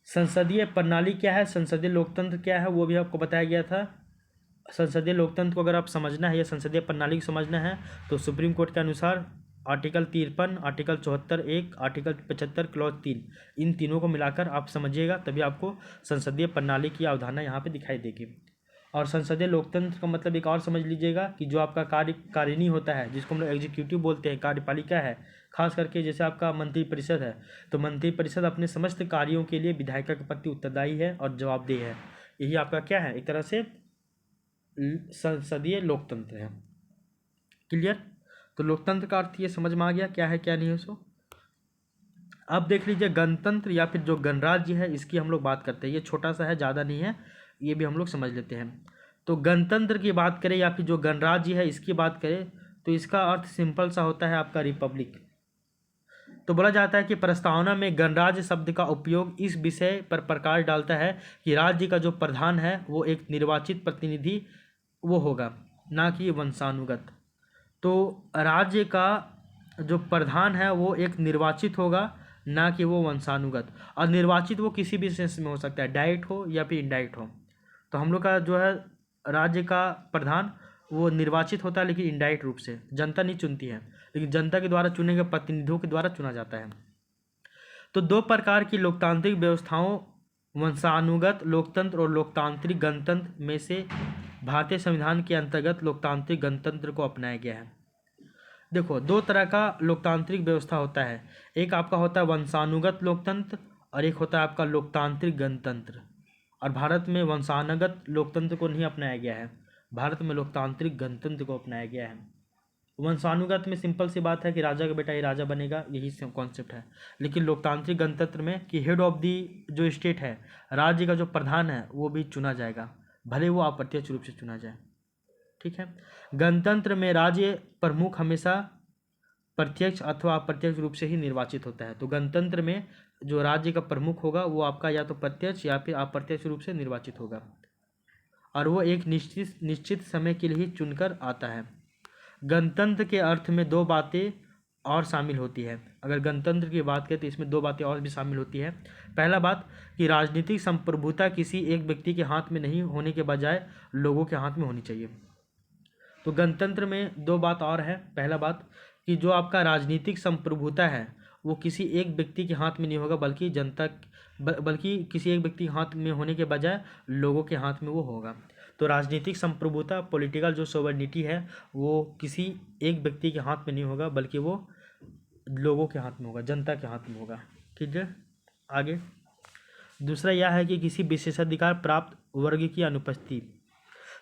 Speaker 1: संसदीय प्रणाली क्या है, संसदीय लोकतंत्र क्या है, वो भी आपको बताया गया था। संसदीय लोकतंत्र को अगर आप समझना है या संसदीय प्रणाली को समझना है तो सुप्रीम कोर्ट के अनुसार आर्टिकल 53, आर्टिकल 74(1), आर्टिकल 75 क्लॉज 3, इन तीनों को मिलाकर आप समझिएगा, तभी आपको संसदीय प्रणाली की अवधारणा यहाँ पे दिखाई देगी। और संसदीय लोकतंत्र का मतलब एक और समझ लीजिएगा कि जो आपका कारिणी होता है, जिसको हम लोग एग्जीक्यूटिव बोलते हैं, कार्यपालिका है, खास करके जैसे आपका मंत्रिपरिषद है, तो मंत्रिपरिषद अपने समस्त कार्यों के लिए विधायिका के प्रति उत्तरदायी है और जवाबदेह है। यही आपका क्या है, एक तरह से संसदीय लोकतंत्र है। क्लियर, तो लोकतंत्र का अर्थ ये समझ में आ गया क्या है क्या नहीं है उसको। अब देख लीजिए गणतंत्र या फिर जो गणराज्य है, इसकी हम लोग बात करते हैं। ये छोटा सा है, ज़्यादा नहीं है, ये भी हम लोग समझ लेते हैं। तो गणतंत्र की बात करें या फिर जो गणराज्य है इसकी बात करें तो इसका अर्थ सिंपल सा होता है आपका रिपब्लिक। तो बोला जाता है कि प्रस्तावना में गणराज्य शब्द का उपयोग इस विषय पर प्रकाश डालता है कि राज्य का जो प्रधान है वो एक निर्वाचित प्रतिनिधि वो होगा, ना कि वंशानुगत। तो राज्य का जो प्रधान है वो एक निर्वाचित होगा, ना कि वो वंशानुगत। और निर्वाचित वो किसी भी सेंस में हो सकता है, डायरेक्ट हो या फिर इनडायरेक्ट हो। तो हम लोग का जो है राज्य का प्रधान वो निर्वाचित होता है, लेकिन इनडायरेक्ट रूप से, जनता नहीं चुनती है, लेकिन जनता के द्वारा चुने गए प्रतिनिधियों के द्वारा चुना जाता है। तो दो प्रकार की लोकतांत्रिक व्यवस्थाओं, वंशानुगत लोकतंत्र और लोकतांत्रिक गणतंत्र में से भारतीय संविधान के अंतर्गत लोकतांत्रिक गणतंत्र को अपनाया गया है। देखो, दो तरह का लोकतांत्रिक व्यवस्था होता है, एक आपका होता है वंशानुगत लोकतंत्र और एक होता है आपका लोकतांत्रिक गणतंत्र। और भारत में वंशानुगत लोकतंत्र को नहीं अपनाया गया है, भारत में लोकतांत्रिक गणतंत्र को अपनाया गया है। वंशानुगत में सिंपल सी बात है कि राजा का बेटा ही राजा बनेगा, यही कॉन्सेप्ट है। लेकिन लोकतांत्रिक गणतंत्र में कि हेड ऑफ दी जो स्टेट है, राज्य का जो प्रधान है वो भी चुना जाएगा, भले वो अप्रत्यक्ष रूप से चुना जाए। ठीक है, गणतंत्र में राज्य प्रमुख हमेशा प्रत्यक्ष अथवा अप्रत्यक्ष रूप से ही निर्वाचित होता है। तो गणतंत्र में जो राज्य का प्रमुख होगा वो आपका या तो प्रत्यक्ष या फिर अप्रत्यक्ष रूप से निर्वाचित होगा, और वो एक निश्चित समय के लिए ही चुनकर आता है। गणतंत्र के अर्थ में दो बातें और शामिल होती है। अगर गणतंत्र की बात करें तो इसमें दो बातें और भी शामिल होती है। पहला बात कि राजनीतिक संप्रभुता किसी एक व्यक्ति के हाथ में नहीं होने के बजाय लोगों के हाथ में होनी चाहिए। तो गणतंत्र में दो बात और है। पहला बात कि जो आपका राजनीतिक संप्रभुता है वो किसी एक व्यक्ति के हाथ में नहीं होगा, बल्कि किसी एक व्यक्ति के हाथ में होने के बजाय लोगों के हाथ में वो होगा। तो राजनीतिक संप्रभुता, पॉलिटिकल जो सोवरेनिटी है, वो किसी एक व्यक्ति के हाथ में नहीं होगा, बल्कि वो लोगों के हाथ में होगा, जनता के हाथ में होगा। ठीक है, आगे दूसरा यह है कि किसी विशेषाधिकार प्राप्त वर्ग की अनुपस्थिति।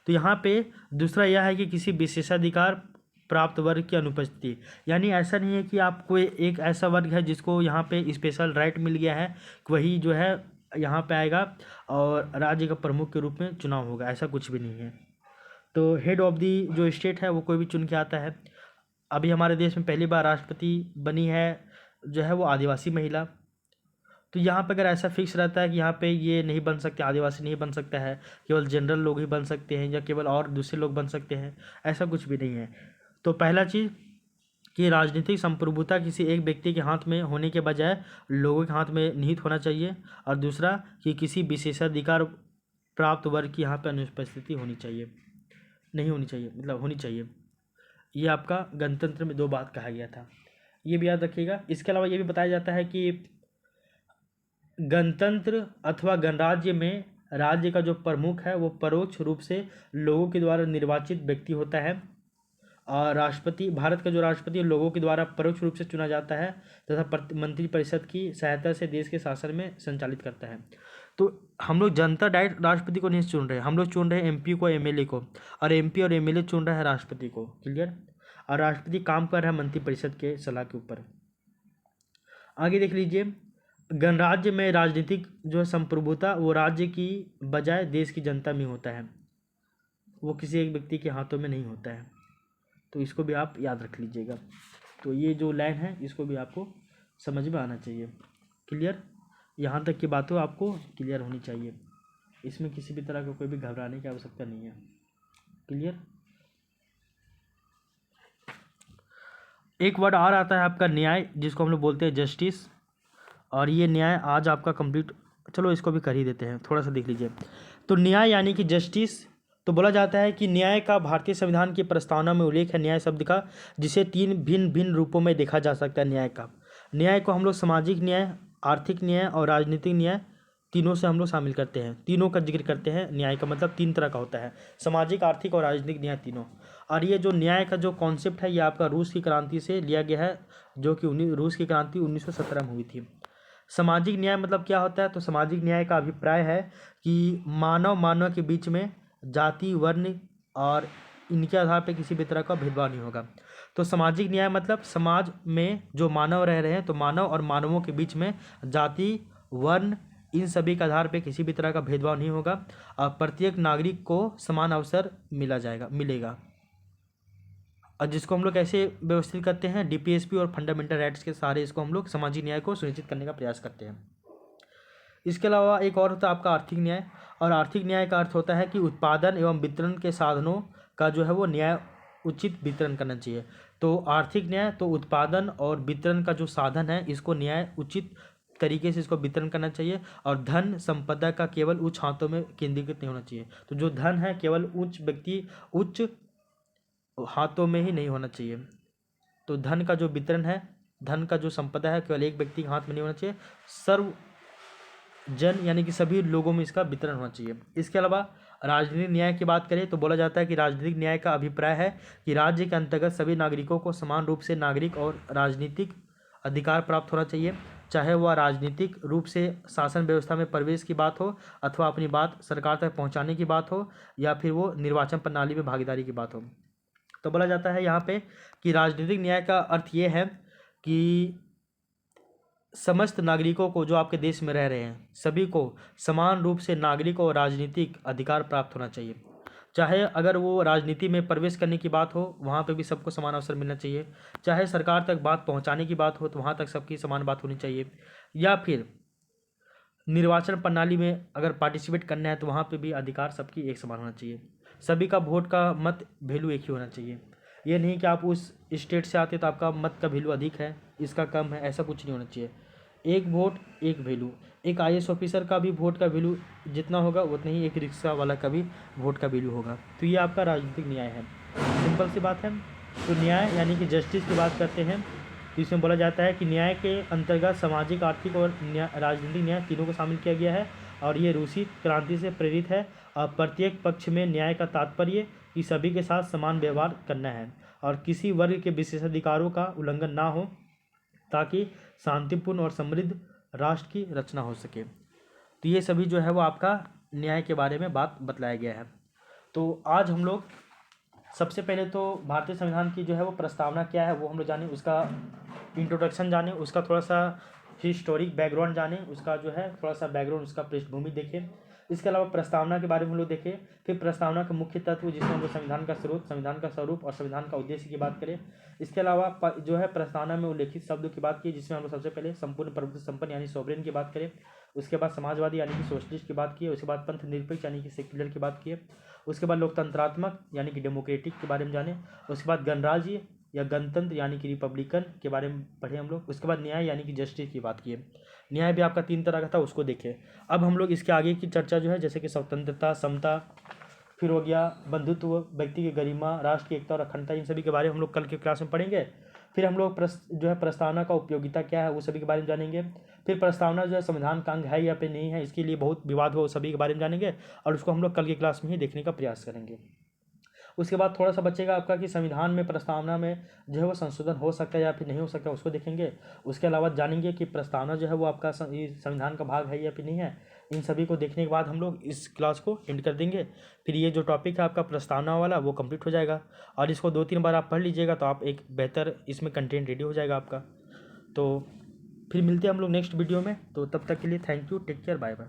Speaker 1: तो यहाँ पे दूसरा यह है कि किसी विशेषाधिकार प्राप्त वर्ग की अनुपस्थिति, यानी ऐसा नहीं है कि आपको एक ऐसा वर्ग है जिसको यहाँ पे स्पेशल राइट मिल गया है, वही जो है यहाँ पे आएगा और राज्य का प्रमुख के रूप में चुनाव होगा, ऐसा कुछ भी नहीं है। तो हेड ऑफ दी जो स्टेट है वो कोई भी चुन के आता है। अभी हमारे देश में पहली बार राष्ट्रपति बनी है जो है वो आदिवासी महिला। तो यहाँ पे अगर ऐसा फिक्स रहता है कि यहाँ पे ये नहीं बन सकते, आदिवासी नहीं बन सकता है, केवल जनरल लोग ही बन सकते हैं या केवल और दूसरे लोग बन सकते हैं, ऐसा कुछ भी नहीं है। तो पहला चीज़ कि राजनीतिक संप्रभुता किसी एक व्यक्ति के हाथ में होने के बजाय लोगों के हाथ में निहित होना चाहिए, और दूसरा कि किसी विशेषाधिकार प्राप्त वर्ग की यहाँ पर अनुपस्थिति होनी चाहिए, नहीं होनी चाहिए, मतलब होनी चाहिए। ये आपका गणतंत्र में दो बात कहा गया था, ये भी याद रखिएगा। इसके अलावा ये भी बताया जाता है कि गणतंत्र अथवा गणराज्य में राज्य का जो प्रमुख है वो परोक्ष रूप से लोगों के द्वारा निर्वाचित व्यक्ति होता है, और राष्ट्रपति, भारत का जो राष्ट्रपति लोगों के द्वारा परोक्ष रूप से चुना जाता है तथा मंत्रिपरिषद की सहायता से देश के शासन में संचालित करता है। तो हम लोग जनता डायरेक्ट राष्ट्रपति को नहीं चुन रहे, हम लोग चुन रहे हैं एमपी को, एमएलए को, और एमपी और एमएलए चुन रहा है राष्ट्रपति को। क्लियर, और राष्ट्रपति काम कर रहा है मंत्रिपरिषद के सलाह के ऊपर। आगे देख लीजिए, गणराज्य में राजनीतिक जो संप्रभुता वो राज्य की बजाय देश की जनता में होता है, वो किसी एक व्यक्ति के हाथों में नहीं होता है। तो इसको भी आप याद रख लीजिएगा। तो ये जो लाइन है इसको भी आपको समझ में आना चाहिए। क्लियर? यहाँ तक की बातों आपको क्लियर होनी चाहिए, इसमें किसी भी तरह का कोई भी घबराने की आवश्यकता नहीं है। क्लियर? एक वर्ड और आता है आपका न्याय, जिसको हम लोग बोलते हैं जस्टिस, और ये न्याय आज आपका कंप्लीट, चलो इसको भी कर ही देते हैं, थोड़ा सा देख लीजिए। तो न्याय यानी कि जस्टिस, तो बोला जाता है कि न्याय का भारतीय संविधान की प्रस्तावना में उल्लेख है न्याय शब्द का, जिसे 3 भिन्न भिन्न रूपों में देखा जा सकता है न्याय का। न्याय को हम लोग सामाजिक न्याय, आर्थिक न्याय और राजनीतिक न्याय, तीनों से हम लोग शामिल करते हैं, तीनों का जिक्र करते हैं। न्याय का मतलब 3 तरह का होता है, सामाजिक, आर्थिक और राजनीतिक न्याय, तीनों। और ये जो न्याय का जो कॉन्सेप्ट है ये आपका रूस की क्रांति से लिया गया है, जो कि रूस की क्रांति 1917 में हुई थी। सामाजिक न्याय मतलब क्या होता है? तो सामाजिक न्याय का अभिप्राय है कि मानव के बीच में जाति, वर्ण और इनके आधार पर किसी भी तरह का भेदभाव नहीं होगा। तो सामाजिक न्याय मतलब समाज में जो मानव रह रहे हैं, तो मानव और मानवों के बीच में जाति, वर्ण, इन सभी के आधार पर किसी भी तरह का भेदभाव नहीं होगा और प्रत्येक नागरिक को समान अवसर मिलेगा। और जिसको हम लोग कैसे व्यवस्थित करते हैं, डीपीएसपी और फंडामेंटल राइट्स के सहारे इसको हम लोग सामाजिक न्याय को सुनिश्चित करने का प्रयास करते हैं। इसके अलावा एक और होता है आपका आर्थिक न्याय, और आर्थिक न्याय का अर्थ होता है कि उत्पादन एवं वितरण के साधनों का जो है वो न्याय उचित वितरण करना चाहिए। तो आर्थिक न्याय, तो उत्पादन और वितरण का जो साधन है इसको न्याय उचित तरीके से इसको वितरण करना चाहिए, और धन संपदा का केवल उच्च हाथों में केंद्रीकृत नहीं होना चाहिए। तो जो धन है केवल उच्च हाथों में ही नहीं होना चाहिए। तो धन का जो वितरण है, धन का जो संपदा है केवल एक व्यक्ति के हाथ में नहीं होना चाहिए, सर्व जन यानी कि सभी लोगों में इसका वितरण होना चाहिए। इसके अलावा राजनीतिक न्याय की बात करें तो बोला जाता है कि राजनीतिक न्याय का अभिप्राय है कि राज्य के अंतर्गत सभी नागरिकों को समान रूप से नागरिक और राजनीतिक अधिकार प्राप्त होना चाहिए, चाहे वह राजनीतिक रूप से शासन व्यवस्था में प्रवेश की बात हो, अथवा अपनी बात सरकार तक पहुंचाने की बात हो, या फिर वो निर्वाचन प्रणाली में भागीदारी की बात हो। तो बोला जाता है यहाँ पे कि राजनीतिक न्याय का अर्थ ये है कि समस्त नागरिकों को, जो आपके देश में रह रहे हैं, सभी को समान रूप से नागरिक और राजनीतिक अधिकार प्राप्त होना चाहिए। चाहे अगर वो राजनीति में प्रवेश करने की बात हो, वहाँ पे भी सबको समान अवसर मिलना चाहिए। चाहे सरकार तक बात पहुँचाने की बात हो, तो वहाँ तक सबकी समान बात होनी चाहिए। या फिर निर्वाचन प्रणाली में अगर पार्टिसिपेट करना है तो वहाँ पे भी अधिकार सबकी एक समान होना चाहिए। सभी का वोट का मत वैल्यू एक ही होना चाहिए। ये नहीं कि आप उस स्टेट से आते तो आपका मत का वैल्यू अधिक है, इसका कम है, ऐसा कुछ नहीं होना चाहिए। एक वोट एक वैल्यू। एक आईएएस ऑफिसर का भी वोट का वैल्यू जितना होगा उतना ही एक रिक्शा वाला का भी वोट का वैल्यू होगा। तो ये आपका राजनीतिक न्याय है, सिंपल सी बात है। तो न्याय यानी कि जस्टिस की बात करते हैं, तो इसमें बोला जाता है कि न्याय के अंतर्गत सामाजिक, आर्थिक और राजनीतिक न्याय तीनों को शामिल किया गया है, और ये रूसी क्रांति से प्रेरित है। और प्रत्येक पक्ष में न्याय का तात्पर्य कि सभी के साथ समान व्यवहार करना है और किसी वर्ग के विशेषाधिकारों का उल्लंघन ना हो, ताकि शांतिपूर्ण और समृद्ध राष्ट्र की रचना हो सके। तो ये सभी जो है वो आपका न्याय के बारे में बात बतलाया गया है। तो आज हम लोग सबसे पहले तो भारतीय संविधान की जो है वो प्रस्तावना क्या है वो हम लोग जाने, उसका इंट्रोडक्शन जाने, उसका थोड़ा सा हिस्टोरिक बैकग्राउंड जाने, उसका जो है थोड़ा सा बैकग्राउंड, उसका पृष्ठभूमि देखें। इसके अलावा प्रस्तावना के बारे में हम लोग देखें, फिर प्रस्तावना के मुख्य तत्व जिसमें हम लोग संविधान का स्रोत, संविधान का स्वरूप और संविधान का उद्देश्य की बात करें। इसके अलावा जो है प्रस्तावना में उल्लेखित शब्दों की बात की, जिसमें हम लोग सबसे पहले संपूर्ण प्रभुत्व संपन्न यानी सोवरेन की बात करें। उसके बाद समाजवादी यानी कि सोशलिस्ट की बात की। उसके बाद पंथ निरपेक्ष यानी कि सेक्युलर की बात की। उसके बाद लोकतंत्रात्मक यानी कि डेमोक्रेटिक के बारे में जाने। उसके बाद गणराज्य या गणतंत्र यानी कि रिपब्लिकन के बारे में पढ़े हम लोग। उसके बाद न्याय यानी कि जस्टिस की बात की है। न्याय भी आपका 3 तरह का था, उसको देखें। अब हम लोग इसके आगे की चर्चा जो है, जैसे कि स्वतंत्रता, समता, फिर हो गया बंधुत्व, व्यक्ति की गरिमा, राष्ट्र की एकता और अखंडता, इन सभी के बारे में हम लोग कल के क्लास में पढ़ेंगे। फिर हम लोग जो है प्रस्तावना का उपयोगिता क्या है वो सभी के बारे में जानेंगे। फिर प्रस्तावना जो है संविधान का अंग है या फिर नहीं है, इसके लिए बहुत विवाद हो, सभी के बारे में जानेंगे, और उसको हम लोग कल की क्लास में ही देखने का प्रयास करेंगे। उसके बाद थोड़ा सा बचेगा आपका कि संविधान में, प्रस्तावना में जो है वो संशोधन हो सकता है या फिर नहीं हो सकता, उसको देखेंगे। उसके अलावा जानेंगे कि प्रस्तावना जो है वो आपका संविधान का भाग है या फिर नहीं है। इन सभी को देखने के बाद हम लोग इस क्लास को एंड कर देंगे। फिर ये जो टॉपिक है आपका प्रस्तावना वाला वो कंप्लीट हो जाएगा, और इसको 2-3 बार आप पढ़ लीजिएगा तो आप एक बेहतर इसमें कंटेंट रेडी हो जाएगा आपका। तो फिर मिलते हैं हम लोग नेक्स्ट वीडियो में। तो तब तक के लिए thank you, take care, bye bye.